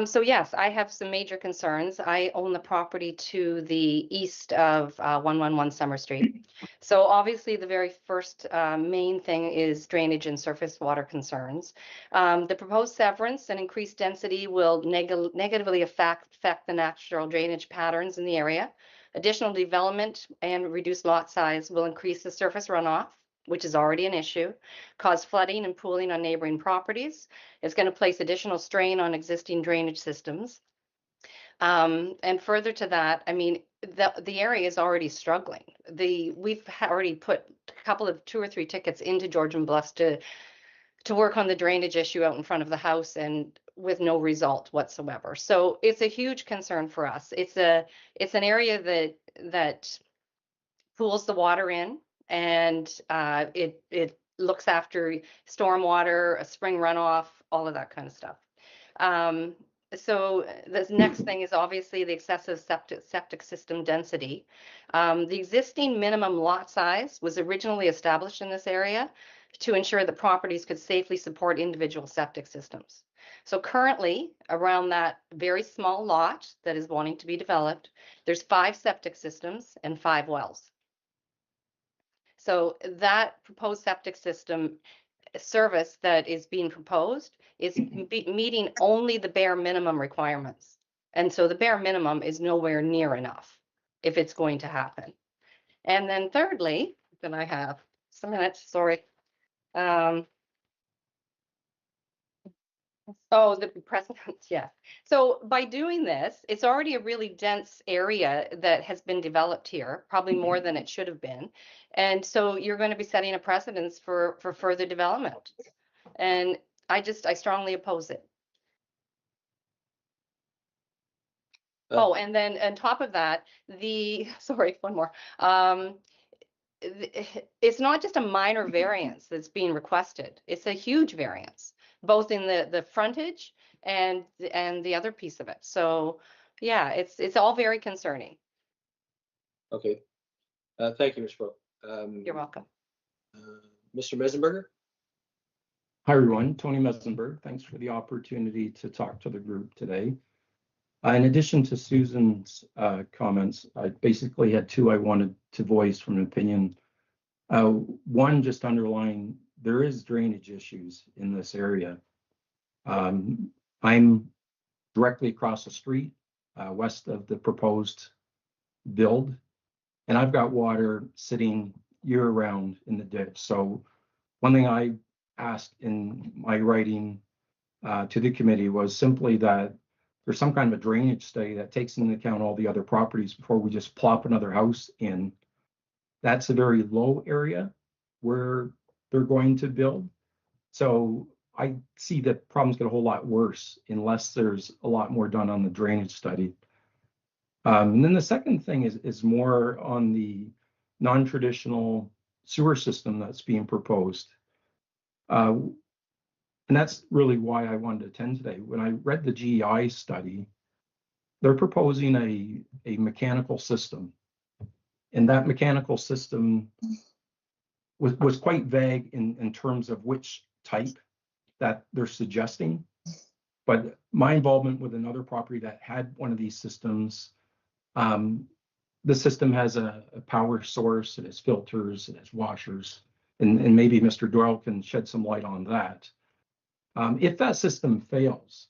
So yes, I have some major concerns. I own the property to the east of 111 Summer Street. So obviously the very first main thing is drainage and surface water concerns. The proposed severance and increased density will negatively affect the natural drainage patterns in the area. Additional development and reduced lot size will increase the surface runoff, which is already an issue, cause flooding and pooling on neighboring properties. It's going to place additional strain on existing drainage systems. And further to that, I mean, the area is already struggling. We've already put a couple of 2 or 3 tickets into Georgian Bluffs to work on the drainage issue out in front of the house, and with no result whatsoever. So it's a huge concern for us. It's an area that pools the water in, and it looks after stormwater, a spring runoff, all of that kind of stuff. So the next thing is obviously the excessive septic system density. The existing minimum lot size was originally established in this area to ensure that properties could safely support individual septic systems. So currently, around that very small lot that is wanting to be developed, there's 5 septic systems and 5 wells. So that proposed septic system service that is being proposed is meeting only the bare minimum requirements. And so the bare minimum is nowhere near enough if it's going to happen. And then thirdly, then I have some minutes, sorry. Oh, the precedents, yeah. So by doing this, it's already a really dense area that has been developed here, probably more than it should have been. And so you're going to be setting a precedence for further development. And I strongly oppose it. Oh, and then on top of that, sorry, one more. It's not just a minor variance that's being requested. It's a huge variance, both in the frontage and the other piece of it. So yeah, it's all very concerning. Okay. Thank you, Ms. Brooke. You're welcome. Mr. Mesenberger? Hi, everyone. Tony Mesenberg. Thanks for the opportunity to talk to the group today. In addition to Susan's comments, I basically had 2 I wanted to voice from an opinion. One, just underlying, there is drainage issues in this area. I'm directly across the street, west of the proposed build, and I've got water sitting year-round in the ditch. So one thing I asked in my writing to the committee was simply that there's some kind of a drainage study that takes into account all the other properties before we just plop another house in. That's a very low area where they're going to build. So I see that problems get a whole lot worse unless there's a lot more done on the drainage study. And then the second thing is more on the non-traditional sewer system that's being proposed. And that's really why I wanted to attend today. When I read the GEI study, they're proposing a mechanical system. And that mechanical system was quite vague in terms of which type that they're suggesting. But my involvement with another property that had one of these systems, the system has a power source, it has filters, it has washers, and maybe Mr. Doyle can shed some light on that. If that system fails,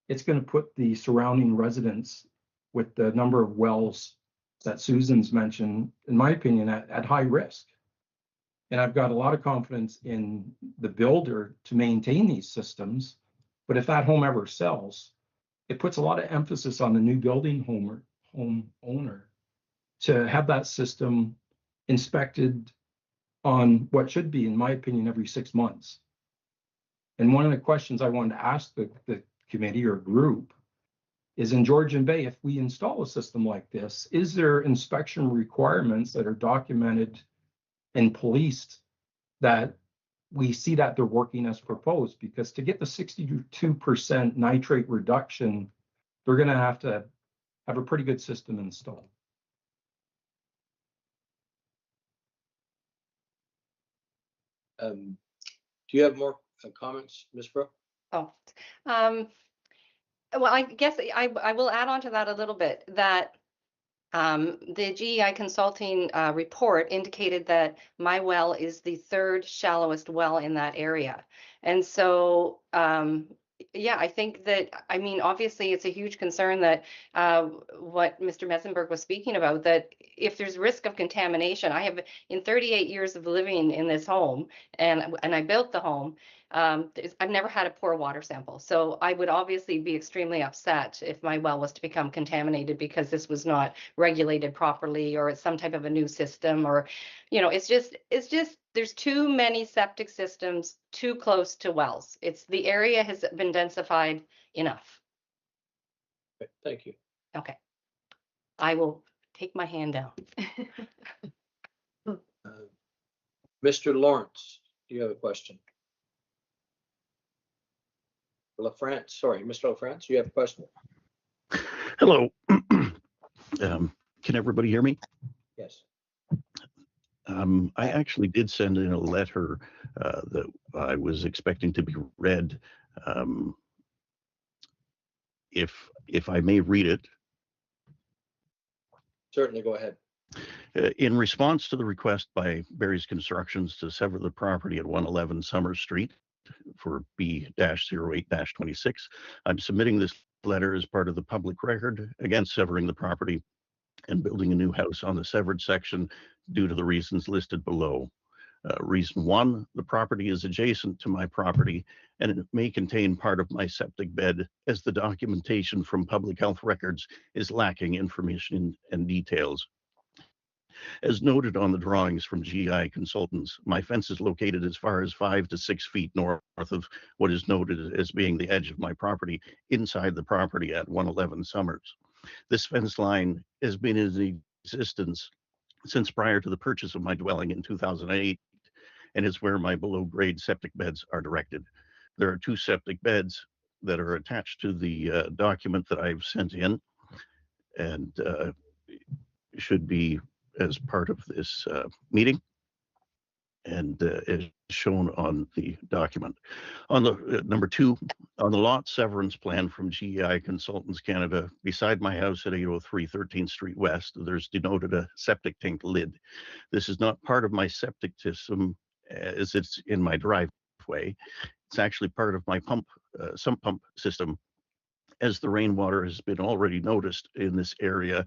it's going to put the surrounding residents with the number of wells that Susan's mentioned, in my opinion, at high risk. And I've got a lot of confidence in the builder to maintain these systems. But if that home ever sells, it puts a lot of emphasis on the new building home owner to have that system inspected on what should be, in my opinion, every 6 months. And one of the questions I wanted to ask the committee or group is, in Georgian Bay, if we install a system like this, is there inspection requirements that are documented and policed that we see that they're working as proposed? Because to get the 62% nitrate reduction, they're going to have a pretty good system installed. Do you have more comments, Ms. Brooke? Oh, well, I guess I will add on to that a little bit, that the GEI consulting report indicated that my well is the 3rd shallowest well in that area. And so, yeah, I think that, I mean, obviously it's a huge concern that what Mr. Mesenberg was speaking about, that if there's risk of contamination, I have, in 38 years of living in this home, and I built the home, I've never had a poor water sample. So I would obviously be extremely upset if my well was to become contaminated because this was not regulated properly, or it's some type of a new system, or, you know, it's just there's too many septic systems too close to wells. The area has been densified enough. Okay, thank you. Okay. I will take my hand down. Mr. Lawrence, do you have a question? LaFrance, sorry, Mr. LaFrance, you have a question? Hello. Can everybody hear me? Yes. I actually did send in a letter that I was expecting to be read. Um, if I may read it. Certainly, go ahead. In response to the request by Barry's Constructions to sever the property at 111 Summer Street for B-08-26, I'm submitting this letter as part of the public record against severing the property and building a new house on the severed section due to the reasons listed below. Reason one, the property is adjacent to my property and it may contain part of my septic bed as the documentation from public health records is lacking information and details. As noted on the drawings from GI Consultants, my fence is located as far as 5 to 6 feet north of what is noted as being the edge of my property inside the property at 111 Summers. This fence line has been in existence since prior to the purchase of my dwelling in 2008 and is where my below grade septic beds are directed. There are 2 septic beds that are attached to the document that I've sent in and should be as part of this meeting and is shown on the document. On the number 2, on the lot severance plan from GEI Consultants Canada, beside my house at 803 13th Street West, there's denoted a septic tank lid. This is not part of my septic system as it's in my driveway. It's actually part of my sump pump system, as the rainwater has been already noticed in this area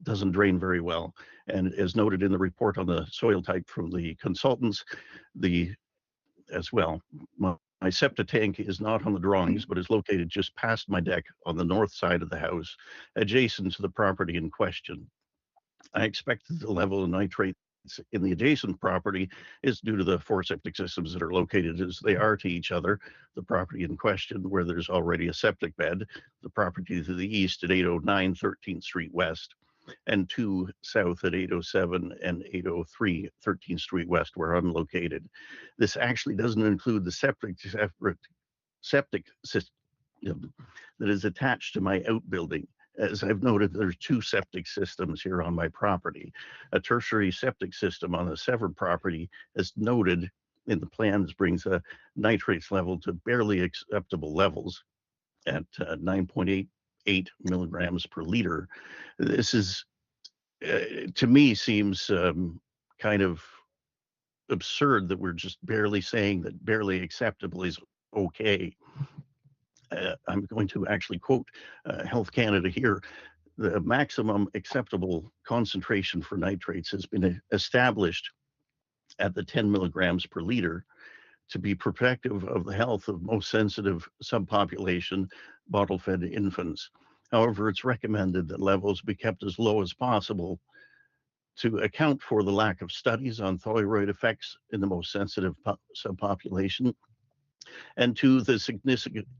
doesn't drain very well. And as noted in the report on the soil type from the consultants, as well, my septic tank is not on the drawings, but is located just past my deck on the north side of the house, adjacent to the property in question. I expect that the level of nitrates in the adjacent property is due to the 4 septic systems that are located as they are to each other. The property in question, where there's already a septic bed, the property to the east at 809 13th Street West, and 2 south at 807 and 803 13th Street West, where I'm located. This actually doesn't include the septic system that is attached to my outbuilding. As I've noted, there's 2 septic systems here on my property. A tertiary septic system on the severed property, as noted in the plans, brings a nitrates level to barely acceptable levels at 9.88 milligrams per liter. This is, to me, seems kind of absurd that we're just barely saying that barely acceptable is okay. I'm going to actually quote Health Canada here. The maximum acceptable concentration for nitrates has been established at the 10 milligrams per liter to be protective of the health of most sensitive subpopulation bottle-fed infants. However, it's recommended that levels be kept as low as possible to account for the lack of studies on thyroid effects in the most sensitive subpopulation, and 2, the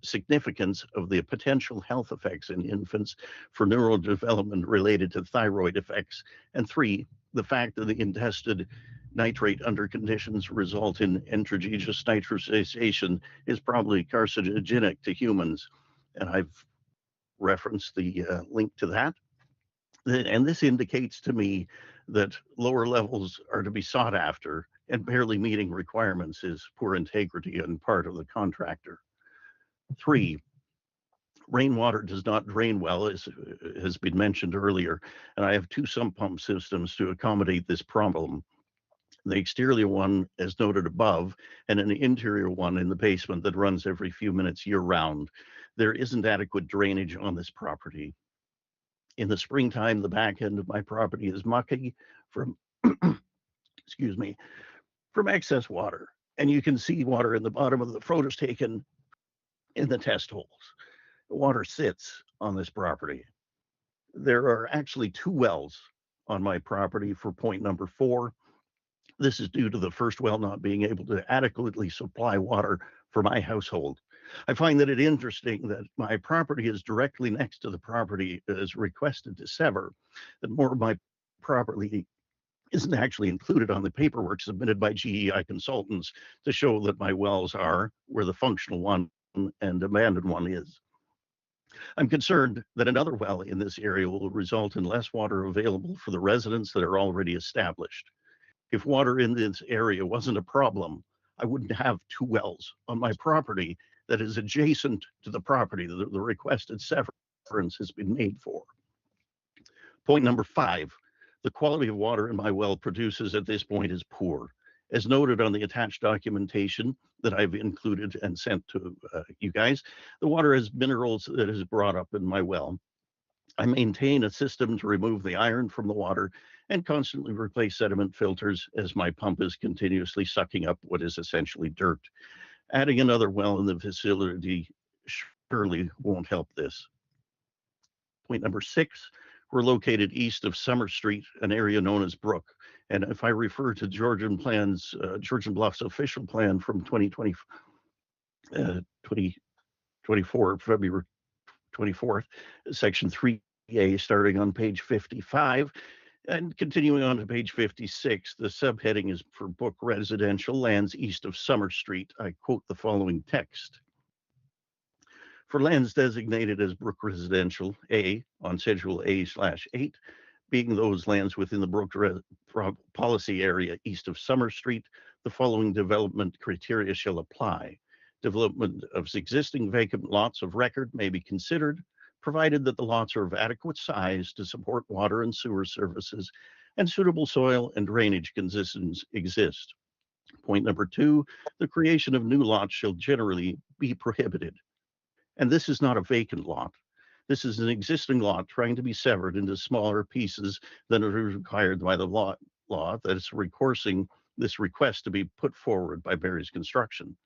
significance of the potential health effects in infants for neurodevelopment related to thyroid effects, and 3, the fact that the ingested nitrate under conditions result in intravenous nitrosation is probably carcinogenic to humans. And I've referenced the link to that. And this indicates to me that lower levels are to be sought after, and barely meeting requirements is poor integrity on part of the contractor. 3, rainwater does not drain well, as has been mentioned earlier, and I have 2 sump pump systems to accommodate this problem. The exterior one, as noted above, and an interior one in the basement that runs every few minutes year-round. There isn't adequate drainage on this property. In the springtime, the back end of my property is mucky from, excuse me, from excess water. And you can see water in the bottom of the photos taken in the test holes. The water sits on this property. There are actually 2 wells on my property for point number 4. This is due to the first well not being able to adequately supply water for my household. I find that it interesting that my property is directly next to the property as requested to sever, that more of my property isn't actually included on the paperwork submitted by GEI Consultants to show that my wells are where the functional one and abandoned one is. I'm concerned that another well in this area will result in less water available for the residents that are already established. If water in this area wasn't a problem, I wouldn't have 2 wells on my property that is adjacent to the property that the requested severance has been made for. Point number 5, the quality of water in my well produces at this point is poor. As noted on the attached documentation that I've included and sent to you guys, the water has minerals that is brought up in my well. I maintain a system to remove the iron from the water and constantly replace sediment filters as my pump is continuously sucking up what is essentially dirt. Adding another well in the facility surely won't help this. Point number 6, we're located east of Summer Street, an area known as Brook. And if I refer to Georgian Bluff's official plan from 2024, February 24th, section 3A, starting on page 55, and continuing on to page 56, the subheading is for Brook residential lands east of Summer Street. I quote the following text. For lands designated as Brook residential A on schedule A/8, being those lands within the Brook policy area east of Summer Street, the following development criteria shall apply. Development of existing vacant lots of record may be considered, provided that the lots are of adequate size to support water and sewer services and suitable soil and drainage conditions exist. Point number 2, the creation of new lots shall generally be prohibited. And this is not a vacant lot. This is an existing lot trying to be severed into smaller pieces than are required by the law that is requiring this request to be put forward by Barry's Construction.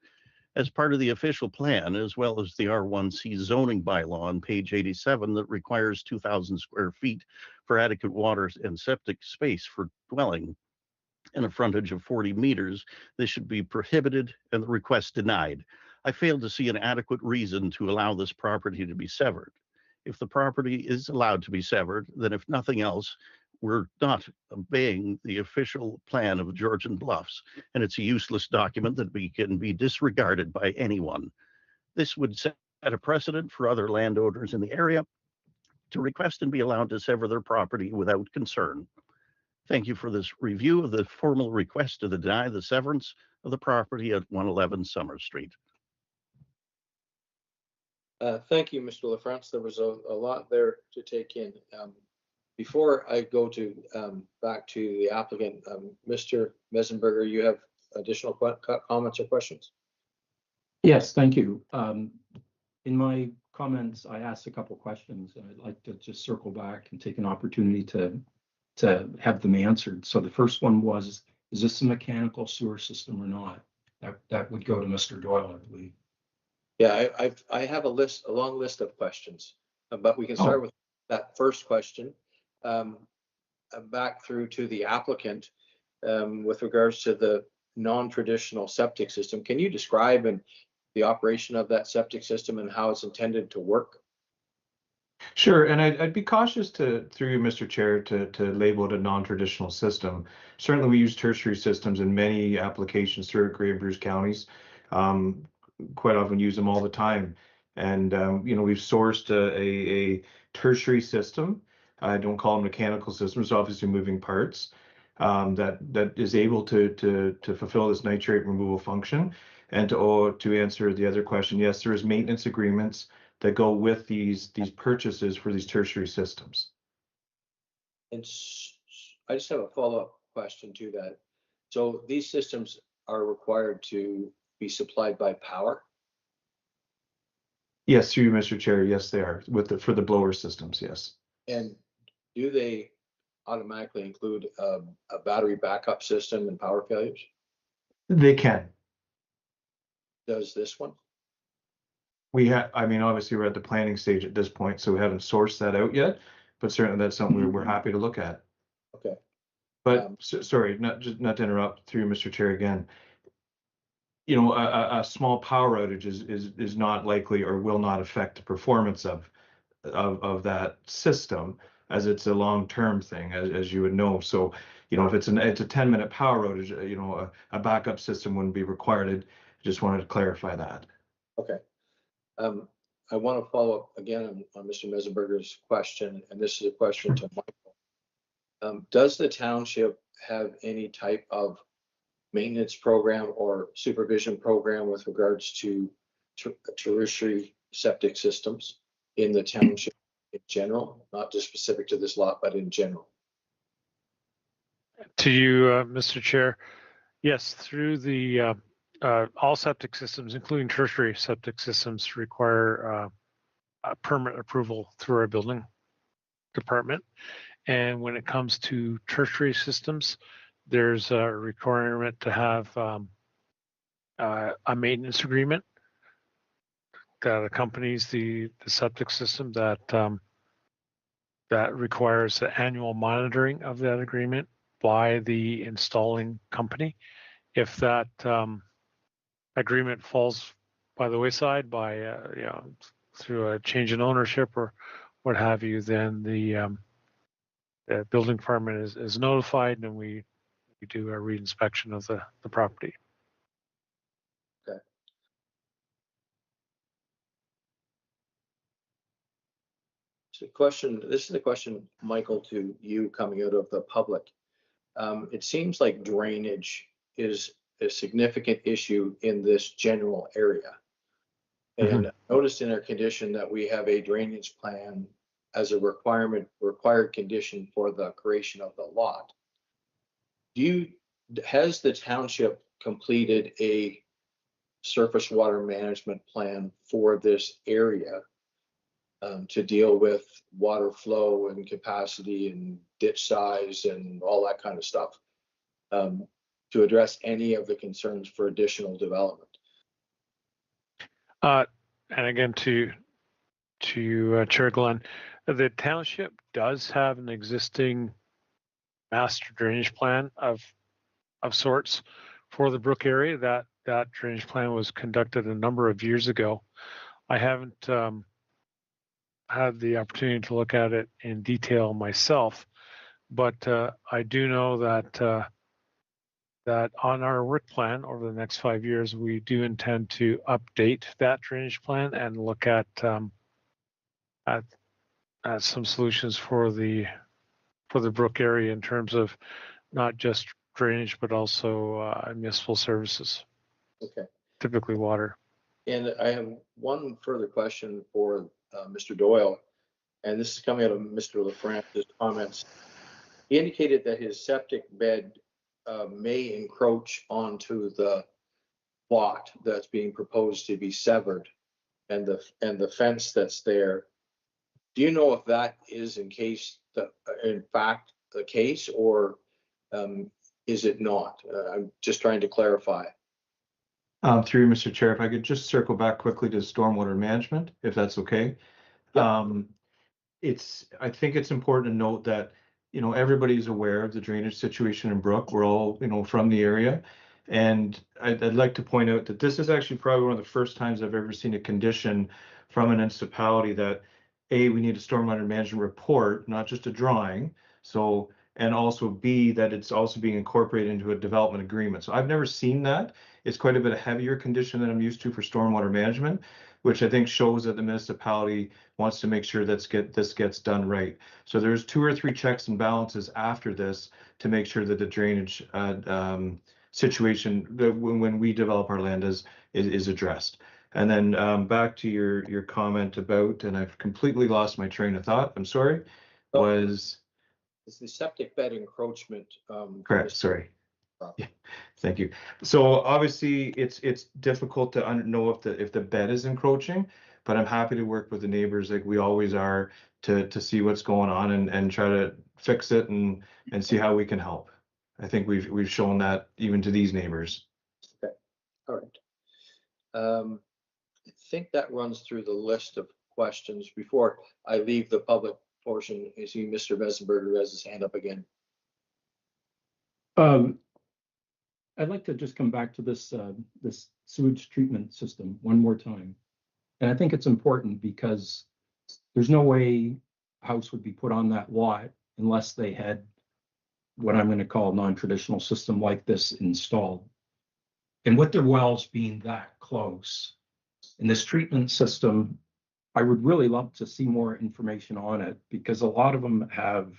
As part of the official plan, as well as the R1C zoning bylaw on page 87 that requires 2,000 square feet for adequate water and septic space for dwelling and a frontage of 40 meters, this should be prohibited and the request denied. I failed to see an adequate reason to allow this property to be severed. If the property is allowed to be severed, then if nothing else, we're not obeying the official plan of Georgian Bluffs, and it's a useless document that can be disregarded by anyone. This would set a precedent for other landowners in the area to request and be allowed to sever their property without concern. Thank you for this review of the formal request to deny the severance of the property at 111 Summer Street. Thank you, Mr. LaFrance. There was a lot there to take in. Before I go to back to the applicant, Mr. Mesenberger, you have additional comments or questions? Yes, thank you. In my comments, I asked a couple questions, and I'd like to just circle back and take an opportunity to have them answered. So the first one was, is this a mechanical sewer system or not? That would go to Mr. Doyle, I believe. Yeah, I have a long list of questions, but we can start with that first question. Back through to the applicant with regards to the non-traditional septic system. Can you describe the operation of that septic system and how it's intended to work? Sure, and I'd be cautious through you, Mr. Chair, to label it a non-traditional system. Certainly, we use tertiary systems in many applications throughout Grey and Bruce counties. Quite often use them all the time, and we've sourced a tertiary system. I don't call them mechanical systems, obviously moving parts that is able to fulfill this nitrate removal function. And to answer the other question, yes, there is maintenance agreements that go with these purchases for these tertiary systems. And I just have a follow-up question to that. So these systems are required to be supplied by power? Yes, through you, Mr. Chair. Yes, they are for the blower systems. Yes. And do they automatically include a battery backup system and power failures? They can. Does this one? Obviously we're at the planning stage at this point, so we haven't sourced that out yet, but certainly that's something we're happy to look at. Okay. But sorry, not to interrupt through Mr. Chair again. A small power outage is not likely or will not affect the performance of that system, as it's a long-term thing, as you would know. So, if it's a 10-minute power outage, a backup system wouldn't be required. I just wanted to clarify that. Okay. I want to follow up again on Mr. Mesenberger's question, and this is a question to Michael. Does the township have any type of maintenance program or supervision program with regards to tertiary septic systems in the township in general, not just specific to this lot, but in general? To you, Mr. Chair, yes, through the all septic systems, including tertiary septic systems, require a permit approval through our building department. And when it comes to tertiary systems, there's a requirement to have a maintenance agreement that accompanies the septic system that that requires the annual monitoring of that agreement by the installing company. If that agreement falls by the wayside by you know, through a change in ownership or what have you, then the building department is notified, and we do a reinspection of the property. Okay. So this is a question, Michael, to you coming out of the public. It seems like drainage is a significant issue in this general area. And noticed in our condition that we have a drainage plan as a required condition for the creation of the lot. Has the township completed a surface water management plan for this area to deal with water flow and capacity and ditch size and all that kind of stuff, to address any of the concerns for additional development? And again, to Chair Glenn, the township does have an existing master drainage plan of sorts for the Brook area. That drainage plan was conducted a number of years ago. I haven't had the opportunity to look at it in detail myself, but I do know that that on our work plan over the next 5 years, we do intend to update that drainage plan and look at some solutions for the Brook area in terms of not just drainage, but also municipal services. Okay. Typically water. And I have one further question for Mr. Doyle, and this is coming out of Mr. LaFrance's comments. He indicated that his septic bed may encroach onto the plot that's being proposed to be severed, and the fence that's there. Do you know if that is in fact the case, or is it not? I'm just trying to clarify. Through you, Mr. Chair, if I could just circle back quickly to stormwater management, if that's okay. Yeah. I think it's important to note that, you know, everybody's aware of the drainage situation in Brook. We're all, you know, from the area. And I'd like to point out that this is actually probably one of the first times I've ever seen a condition from a municipality that, A, we need a stormwater management report, not just a drawing. So, and also B, that it's also being incorporated into a development agreement. So I've never seen that. It's quite a bit of heavier condition than I'm used to for stormwater management, which I think shows that the municipality wants to make sure this gets done right. So there's 2 or 3 checks and balances after this to make sure that the drainage situation when we develop our land is addressed. And then back to your comment about, and I've completely lost my train of thought, I'm sorry, was... It's the septic bed encroachment. Correct, sorry. Yeah, thank you. So obviously it's difficult to know if the bed is encroaching, but I'm happy to work with the neighbors like we always are to see what's going on and try to fix it and see how we can help. I think we've shown that even to these neighbors. Okay, all right. I think that runs through the list of questions. Before I leave the public portion, I see Mr. Vesenberger has his hand up again. I'd like to just come back to this sewage treatment system one more time. And I think it's important because there's no way a house would be put on that lot unless they had what I'm going to call a non-traditional system like this installed. And with their wells being that close, in this treatment system, I would really love to see more information on it because a lot of them have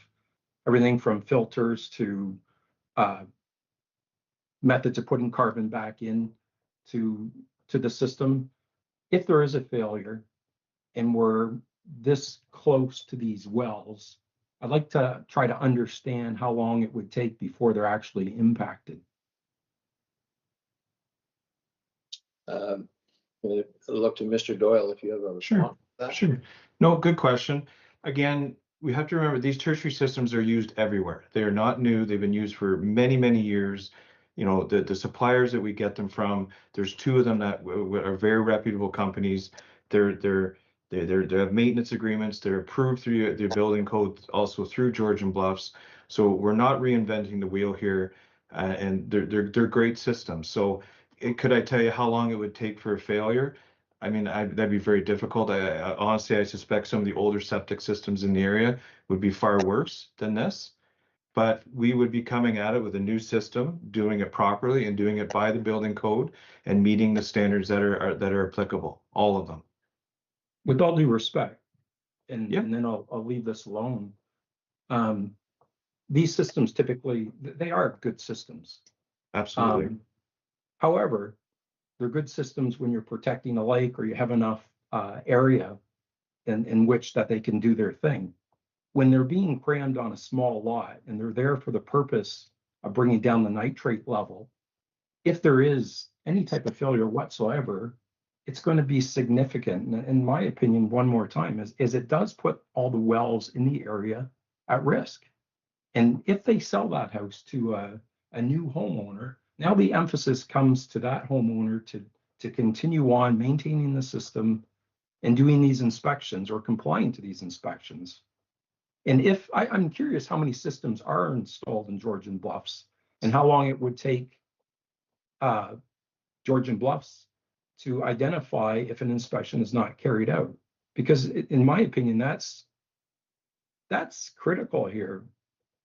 everything from filters to methods of putting carbon back in to the system. If there is a failure and we're this close to these wells, I'd like to try to understand how long it would take before they're actually impacted. Look to Mr. Doyle if you have a response. Sure. No, good question. Again, we have to remember these tertiary systems are used everywhere. They are not new. They've been used for many, many years. You know, the suppliers that we get them from, there's two of them that are very reputable companies. They have maintenance agreements. They're approved through the building code, also through Georgian Bluffs. So we're not reinventing the wheel here, and they're great systems. So could I tell you how long it would take for a failure? I mean, that'd be very difficult. Honestly, I suspect some of the older septic systems in the area would be far worse than this. But we would be coming at it with a new system, doing it properly and doing it by the building code and meeting the standards that are applicable, all of them. With all due respect, and then I'll leave this alone. These systems typically, they are good systems. Absolutely. However, they're good systems when you're protecting a lake or you have enough area in which that they can do their thing. When they're being crammed on a small lot and they're there for the purpose of bringing down the nitrate level, if there is any type of failure whatsoever, it's going to be significant. And in my opinion, one more time, is it does put all the wells in the area at risk. And if they sell that house to a new homeowner, now the emphasis comes to that homeowner to continue on maintaining the system and doing these inspections or complying to these inspections. And if I'm curious how many systems are installed in Georgian Bluffs and how long it would take Georgian Bluffs to identify if an inspection is not carried out. Because in my opinion, that's critical here.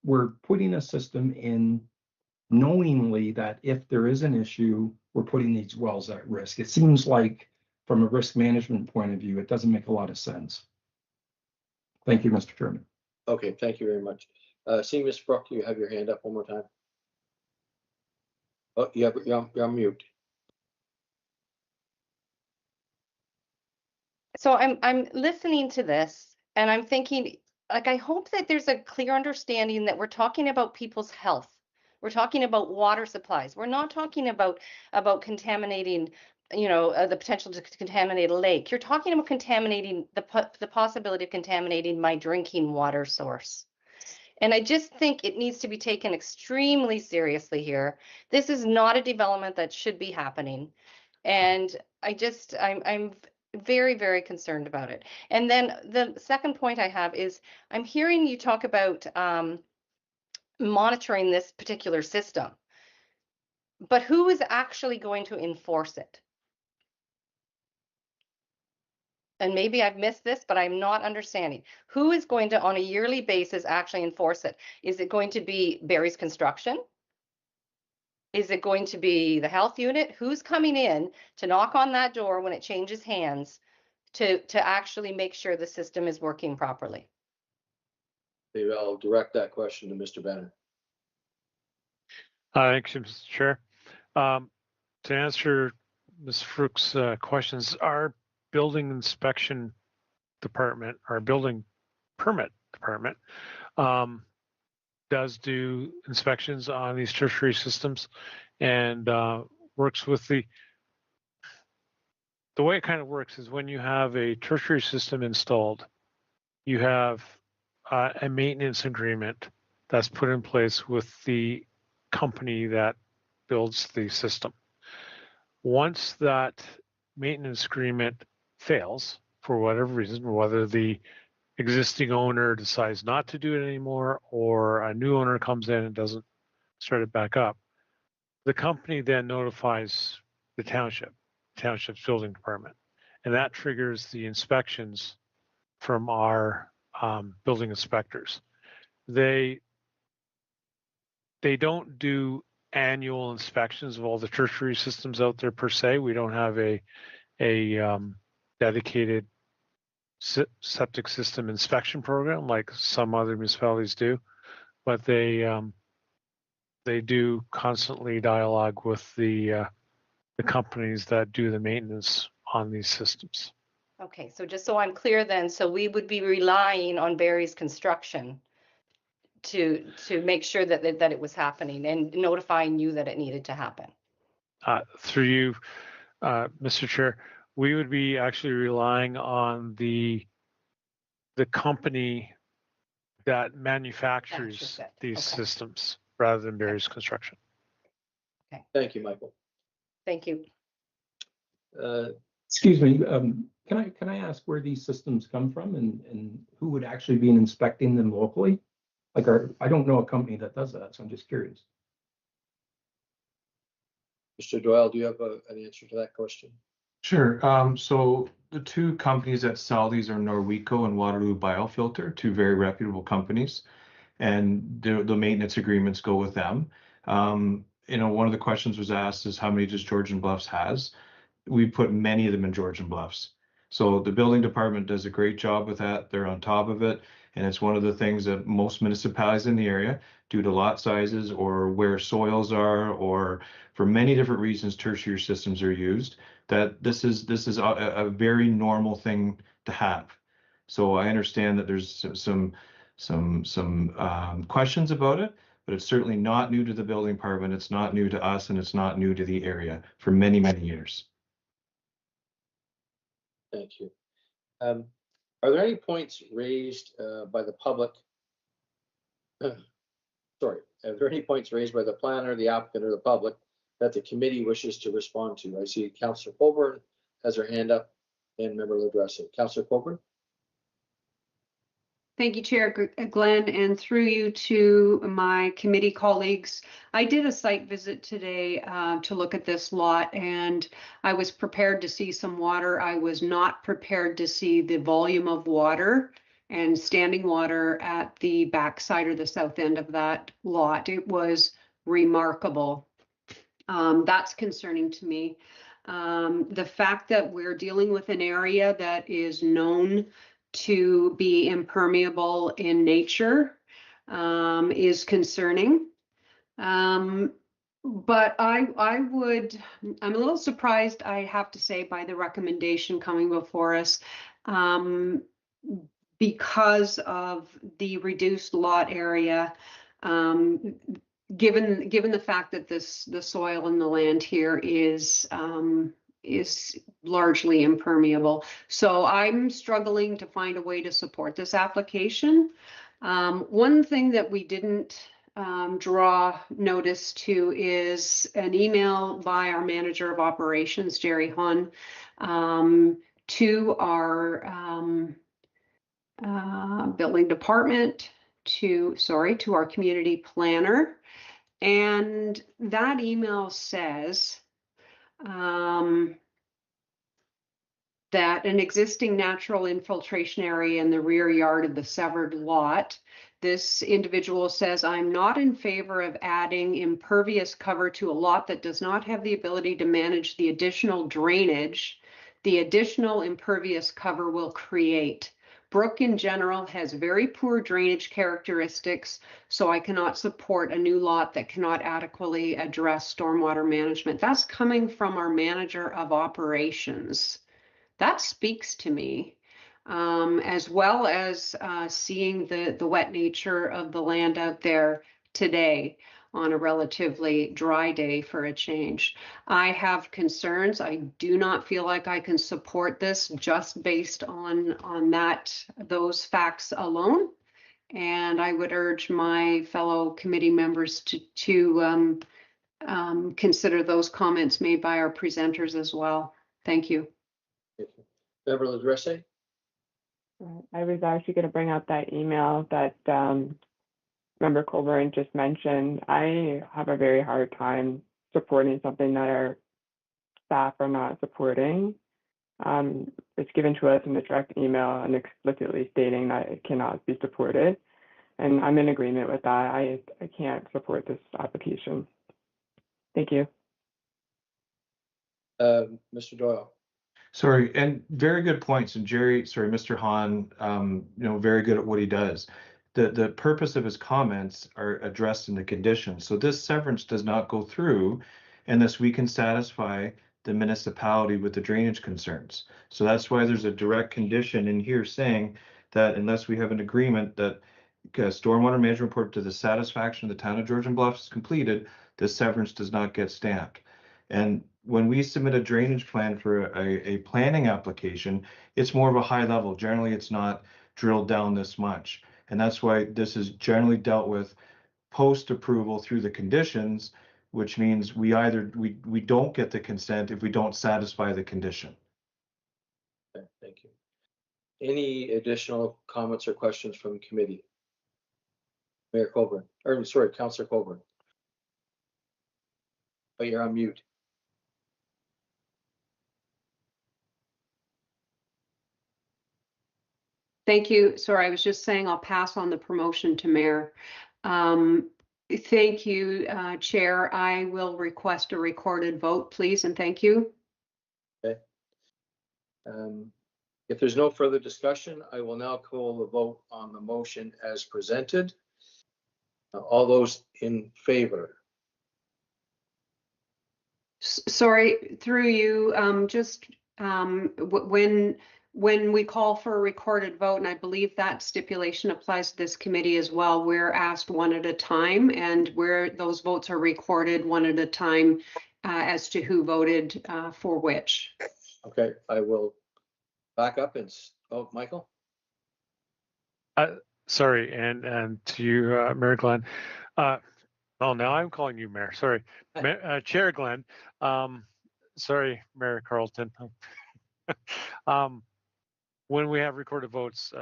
We're putting a system in knowingly that if there is an issue, we're putting these wells at risk. It seems like from a risk management point of view, it doesn't make a lot of sense. Thank you, Mr. Chairman. Okay, thank you very much. See, Ms. Brook, you have your hand up one more time. Oh, you're on mute. So I'm listening to this and I'm thinking, like, I hope that there's a clear understanding that we're talking about people's health. We're talking about water supplies. We're not talking about contaminating, you know, the potential to contaminate a lake. You're talking about contaminating the possibility of contaminating my drinking water source. And I just think it needs to be taken extremely seriously here. This is not a development that should be happening. And I'm very, very concerned about it. And then the second point I have is I'm hearing you talk about monitoring this particular system, but who is actually going to enforce it? And maybe I've missed this, but I'm not understanding. Who is going to, on a yearly basis, actually enforce it? Is it going to be Barry's Construction? Is it going to be the health unit? Who's coming in to knock on that door when it changes hands to actually make sure the system is working properly? Maybe I'll direct that question to Mr. Bennett. Thanks, Mr. Chair. To answer Ms. Fruch's questions, our building inspection department, our building permit department, does do inspections on these tertiary systems and works with the way it kind of works is when you have a tertiary system installed, you have a maintenance agreement that's put in place with the company that builds the system. Once that maintenance agreement fails for whatever reason, whether the existing owner decides not to do it anymore or a new owner comes in and doesn't start it back up, the company then notifies the township's building department, and that triggers the inspections from our building inspectors. They don't do annual inspections of all the tertiary systems out there per se. We don't have a dedicated septic system inspection program like some other municipalities do. but they do constantly dialogue with the companies that do the maintenance on these systems. Okay, so just so I'm clear then, so we would be relying on Barry's construction to make sure that it was happening and notifying you that it needed to happen. Through you, Mr. Chair, we would be actually relying on the company that manufactures these systems rather than Barry's construction. Thank you, Michael. Thank you. Excuse me, can I ask where these systems come from and who would actually be inspecting them locally? Like, I don't know a company that does that, so I'm just curious. Mr. Doyle, do you have an answer to that question? Sure. So the two companies that sell these are Norweco and Waterloo Biofilter, two very reputable companies, and the maintenance agreements go with them. You know, one of the questions was asked is how many does Georgian Bluffs has? We put many of them in Georgian Bluffs. So the building department does a great job with that. They're on top of it. And it's one of the things that most municipalities in the area, due to lot sizes or where soils are, or for many different reasons, tertiary systems are used, that this is a very normal thing to have. So I understand that there's some questions about it, but it's certainly not new to the building department. It's not new to us, and it's not new to the area for many, many years. Thank you. Are there any points raised by the public? Sorry, are there any points raised by the planner, the applicant, or the public that the committee wishes to respond to? I see Councillor Coburn has her hand up and Member Ladresse. Councillor Coburn. Thank you, Chair Glenn, and through you to my committee colleagues. I did a site visit today to look at this lot, and I was prepared to see some water. I was not prepared to see the volume of water and standing water at the backside or the south end of that lot. It was remarkable. That's concerning to me. The fact that we're dealing with an area that is known to be impermeable in nature is concerning. But I'm a little surprised, I have to say, by the recommendation coming before us because of the reduced lot area, given the fact that the soil in the land here is largely impermeable. So I'm struggling to find a way to support this application. One thing that we didn't draw notice to is an email by our manager of operations, Jerry Hun, to our building department, to our community planner. And that email says, that an existing natural infiltration area in the rear yard of the severed lot. This individual says, I'm not in favor of adding impervious cover to a lot that does not have the ability to manage the additional drainage the additional impervious cover will create. Brook in general has very poor drainage characteristics, so I cannot support a new lot that cannot adequately address stormwater management. That's coming from our manager of operations. That speaks to me, as well as seeing the wet nature of the land out there today on a relatively dry day for a change. I have concerns. I do not feel like I can support this just based on those facts alone. And I would urge my fellow committee members to consider those comments made by our presenters as well. Thank you. Member Ladresse? I was actually going to bring up that email that Member Coburn just mentioned. I have a very hard time supporting something that our staff are not supporting. It's given to us in the direct email and explicitly stating that it cannot be supported. And I'm in agreement with that. I can't support this application. Thank you. Mr. Doyle. Sorry, and very good points. And Jerry, sorry, Mr. Hahn, very good at what he does. the purpose of his comments are addressed in the conditions. So this severance does not go through unless we can satisfy the municipality with the drainage concerns. So that's why there's a direct condition in here saying that unless we have an agreement that stormwater management report to the satisfaction of the town of Georgian Bluffs is completed, this severance does not get stamped. And when we submit a drainage plan for a planning application, it's more of a high level. Generally, it's not drilled down this much. And that's why this is generally dealt with post-approval through the conditions, which means we don't get the consent if we don't satisfy the condition. Okay, thank you. Any additional comments or questions from committee? Mayor Colburn, or sorry, Councillor Colburn. Oh, you're on mute. Thank you. Sorry, I was just saying I'll pass on the promotion to mayor. Thank you, Chair. I will request a recorded vote, please, and thank you. Okay. If there's no further discussion, I will now call the vote on the motion as presented. All those in favor? Sorry, through you, when we call for a recorded vote, and I believe that stipulation applies to this committee as well, we're asked one at a time, and where those votes are recorded one at a time as to who voted for which. Okay, I will back up and, oh, Michael? Sorry, and to you, Mayor Glenn. Oh, now I'm calling you Mayor. Sorry, Chair Glenn. Sorry, Mayor Carlton. When we have recorded votes,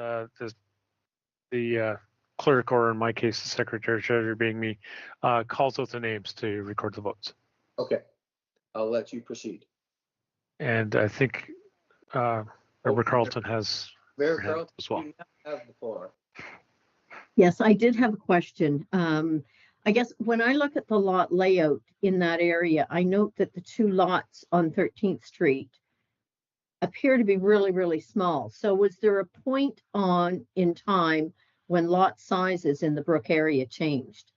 the clerk, or in my case, the secretary treasurer being me, calls out the names to record the votes. Okay, I'll let you proceed. And I think Member Carlton has Mayor her hand Carlton, as well. you have the floor. Yes, I did have a question. I guess when I look at the lot layout in that area, I note that the two lots on 13th Street appear to be really, really small. So was there a point in time when lot sizes in the Brook area changed?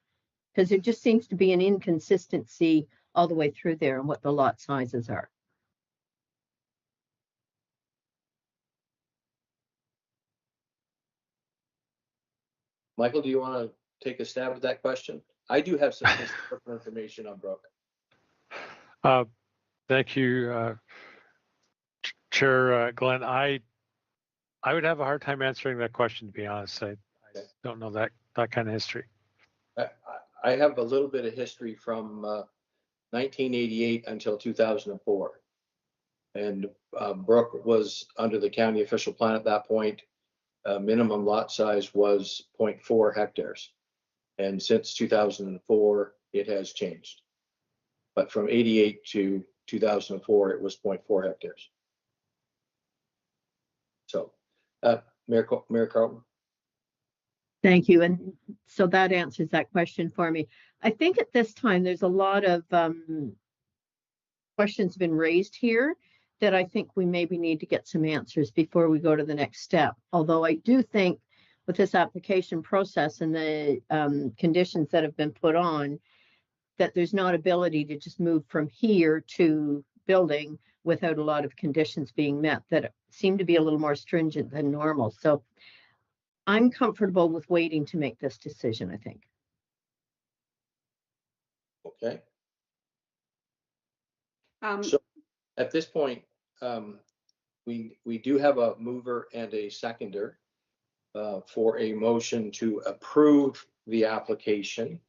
Because there just seems to be an inconsistency all the way through there on what the lot sizes are. Michael, do you want to take a stab at that question? I do have some historical information on Brook. Thank you, Chair Glenn. I would have a hard time answering that question, to be honest. I don't know that kind of history. I have a little bit of history from 1988 until 2004. And Brook was under the county official plan at that point. Minimum lot size was 0.4 hectares. And since 2004, it has changed. But from 88 to 2004, it was 0.4 hectares. So, Mayor Carlton. Thank you. And so that answers that question for me. I think at this time, there's a lot of questions been raised here that I think we maybe need to get some answers before we go to the next step. Although I do think with this application process and the conditions that have been put on, that there's not ability to just move from here to building without a lot of conditions being met that seem to be a little more stringent than normal. So I'm comfortable with waiting to make this decision, I think. Okay. So at this point, we do have a mover and a seconder for a motion to approve the application.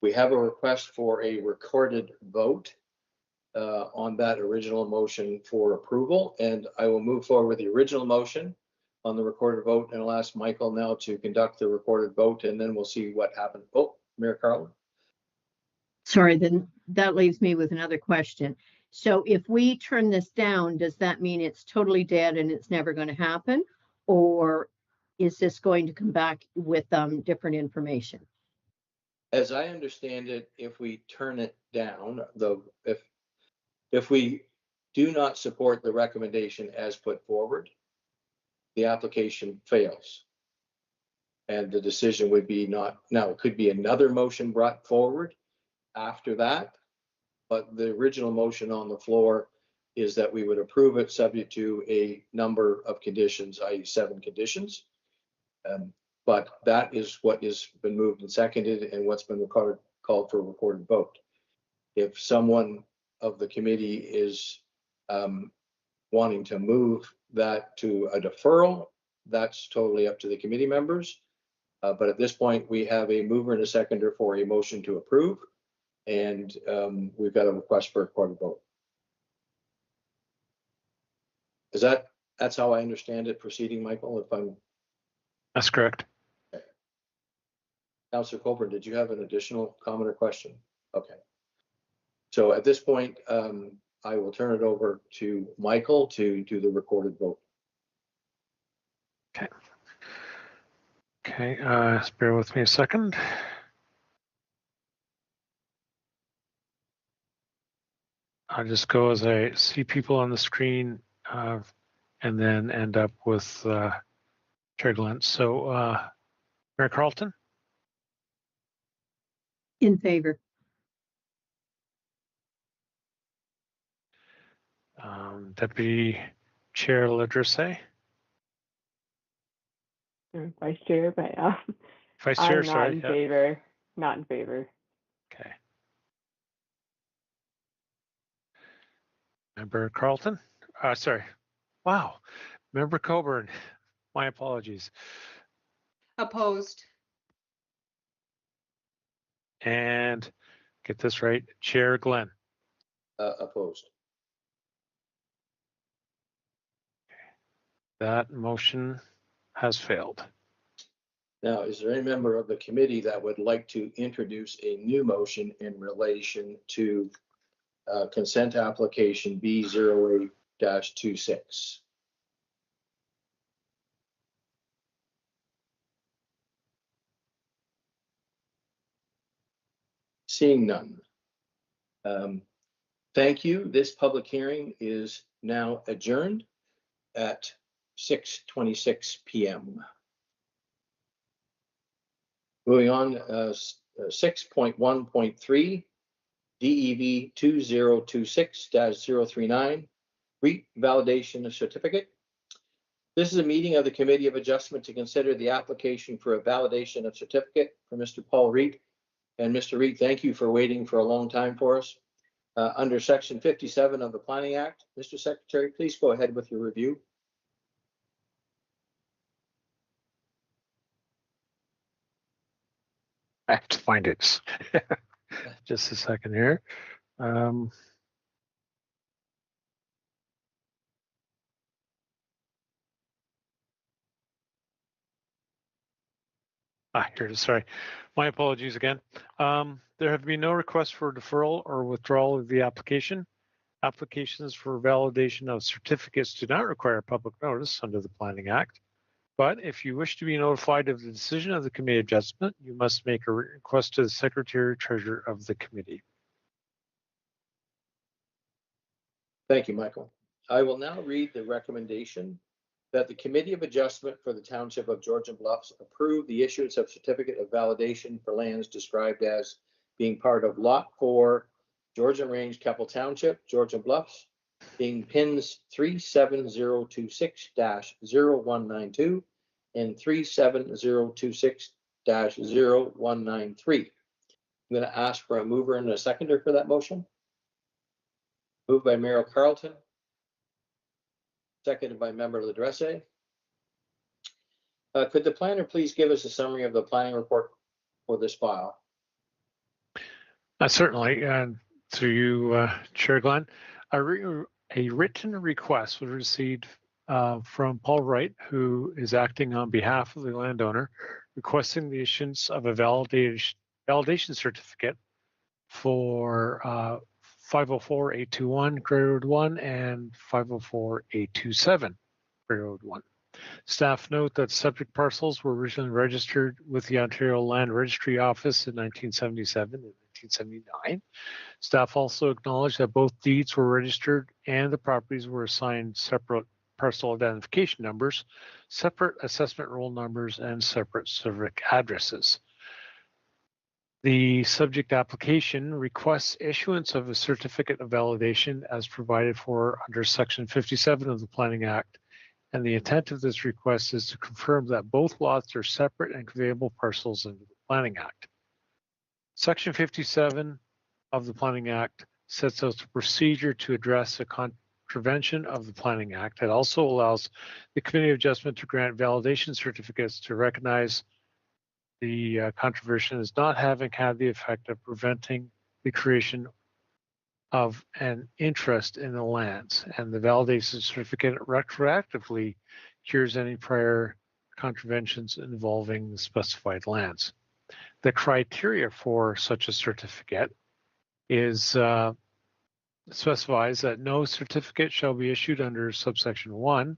We have a request for a recorded vote on that original motion for approval, and I will move forward with the original motion on the recorded vote, and I'll ask Michael now to conduct the recorded vote, and then we'll see what happens. Oh, Mayor Carlton. Sorry, then that leaves me with another question. So if we turn this down, does that mean it's totally dead and it's never going to happen? Or is this going to come back with different information? As I understand it, if we turn it down, if we do not support the recommendation as put forward, the application fails. And the decision would be not, now it could be another motion brought forward after that. But the original motion on the floor is that we would approve it subject to a number of conditions, i.e. 7 conditions. But that is what has been moved and seconded and what's been called for a recorded vote. If someone of the committee is wanting to move that to a deferral, that's totally up to the committee members. But at this point, we have a mover and a seconder for a motion to approve. And we've got a request for a recorded vote. Is that's how I understand it proceeding, Michael, if I'm... That's correct. Okay. Councillor Colburn, did you have an additional comment or question? Okay. So at this point, I will turn it over to Michael to do the recorded vote. Okay. Okay, bear with me a second. I'll just go as I see people on the screen and then end up with Chair Glenn. So Mayor Carlton? In favor. Deputy Chair Ladrisse? Vice Chair, but Vice Chair, I'm not sorry. in favor. Not in favor. Okay. Member Carlton? Sorry. Wow. Member Coburn. My apologies. Opposed. And get this right, Chair Glenn. Opposed. That motion has failed. Now, is there any member of the committee that would like to introduce a new motion in relation to consent application B08-26? Seeing none. Thank you. This public hearing is now adjourned at 6:26 p.m. Moving on, 6.1.3, DEV 2026-039, REIT validation certificate. This is a meeting of the Committee of Adjustment to consider the application for a validation of certificate for Mr. Paul Reed. And Mr. Reed, thank you for waiting for a long time for us. Under Section 57 of the Planning Act, Mr. Secretary, please go ahead with your review. I have to find it. Just a second here. Here it is. Sorry. My apologies again. There have been no requests for deferral or withdrawal of the application. Applications for validation of certificates do not require public notice under the Planning Act. But if you wish to be notified of the decision of the committee adjustment, you must make a request to the Secretary Treasurer of the committee. Thank you, Michael. I will now read the recommendation that the Committee of Adjustment for the Township of Georgian Bluffs approve the issuance of certificate of validation for lands described as being part of Lot 4, Georgian Range, Keppel Township, Georgian Bluffs, being pins 37026-0192 and 37026-0193. I'm going to ask for a mover and a seconder for that motion. Moved by Mayor Carlton, seconded by Member Ladresse. Could the planner please give us a summary of the planning report for this file? Certainly, through you, Chair Glenn. A written request was received from Paul Wright, who is acting on behalf of the landowner, requesting the issuance of a validation certificate for 504-821 Grey Road 1 and 504-827 Grey Road 1. Staff note that subject parcels were originally registered with the Ontario Land Registry Office in 1977 and 1979. Staff also acknowledged that both deeds were registered and the properties were assigned separate parcel identification numbers, separate assessment roll numbers, and separate civic addresses. The subject application requests issuance of a certificate of validation as provided for under Section 57 of the Planning Act, and the intent of this request is to confirm that both lots are separate and conveyable parcels under the Planning Act. Section 57 of the Planning Act sets out the procedure to address a contravention of the Planning Act. It also allows the Committee of Adjustment to grant validation certificates to recognize the controversy as not having had the effect of preventing the creation of an interest in the lands, and the validation certificate retroactively cures any prior contraventions involving the specified lands. The criteria for such a certificate is specifies that no certificate shall be issued under subsection 1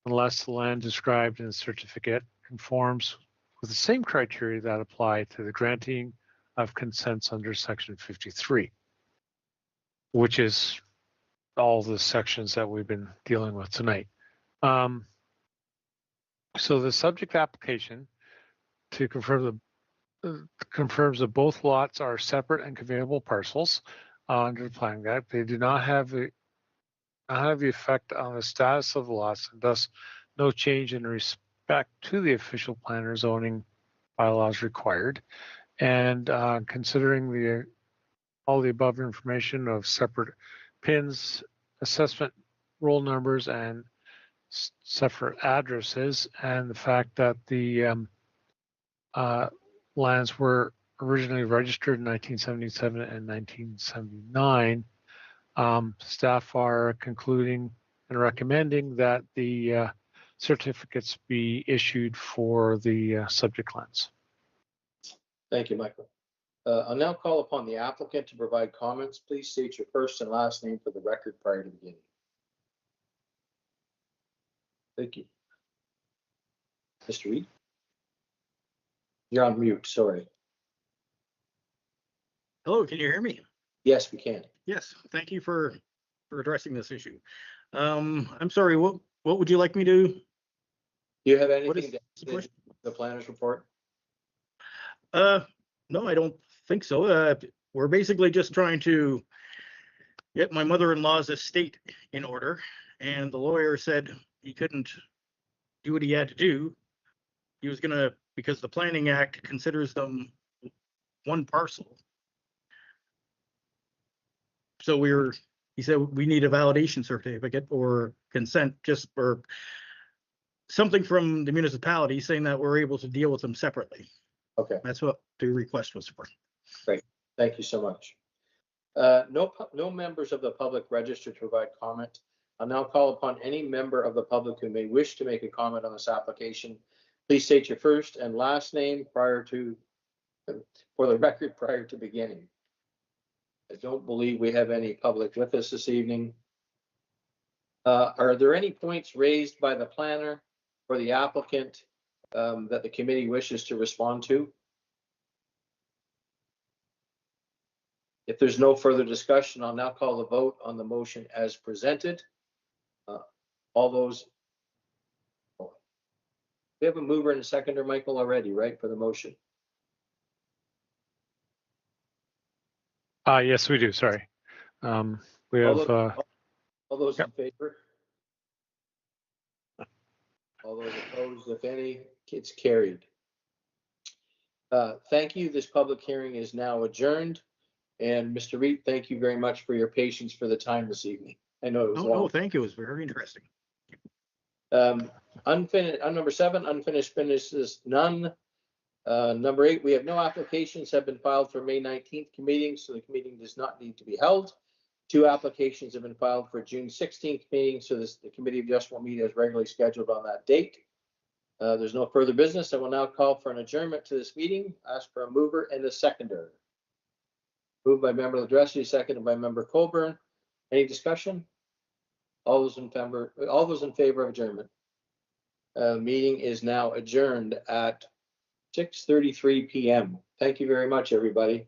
unless the land described in the certificate conforms with the same criteria that apply to the granting of consents under section 53, which is all the sections that we've been dealing with tonight. So the subject application to confirm confirms that both lots are separate and conveyable parcels under the Planning Act. They do not have the effect on the status of the lots, and thus no change in respect to the official plan or zoning bylaws required. And considering all the above information of separate pins, assessment roll numbers, and separate addresses, and the fact that the lands were originally registered in 1977 and 1979, staff are concluding and recommending that the certificates be issued for the subject lands. Thank you, Michael. I'll now call upon the applicant to provide comments. Please state your first and last name for the record prior to beginning. Thank you. Mr. Reed? You're on mute, sorry. Hello, can you hear me? Yes, we can. Yes, thank you for addressing this issue. I'm sorry, what would you like me to? Do you have What anything is to the planner's report? No, I don't think so. We're basically just trying to get my mother-in-law's estate in order, and the lawyer said he couldn't do what he had to do. He was gonna, because the Planning Act considers them one parcel. So he said we need a validation certificate or consent just for something from the municipality saying that we're able to deal with them separately. Okay. That's what the request was for. Great. Thank you so much. No members of the public registered to provide comment. I'll now call upon any member of the public who may wish to make a comment on this application. Please state your first and last name for the record prior to beginning. I don't believe we have any public with us this evening. Are there any points raised by the planner or the applicant that the committee wishes to respond to? If there's no further discussion, I'll now call the vote on the motion as presented. All those. We have a mover and a seconder, Michael, already, right, for the motion? Yes, we do. Sorry. We have. All those in favor? All those opposed, if any, it's carried. Thank you. This public hearing is now adjourned. And Mr. Reed, thank you very much for your patience for the time this evening. I know it was long. No, thank you. It was very interesting. Number 7, unfinished business, none. Number 8, we have no applications have been filed for May 19th meeting, so the meeting does not need to be held. 2 applications have been filed for June 16th meeting, so the Committee of Adjustment will meet as regularly scheduled on that date. There's no further business. I will now call for an adjournment to this meeting. Ask for a mover and a seconder. Moved by Member Ladresi, seconded by Member Colburn. Any discussion? All those in favor of adjournment. Meeting is now adjourned at 6:33 p.m. Thank you very much, everybody.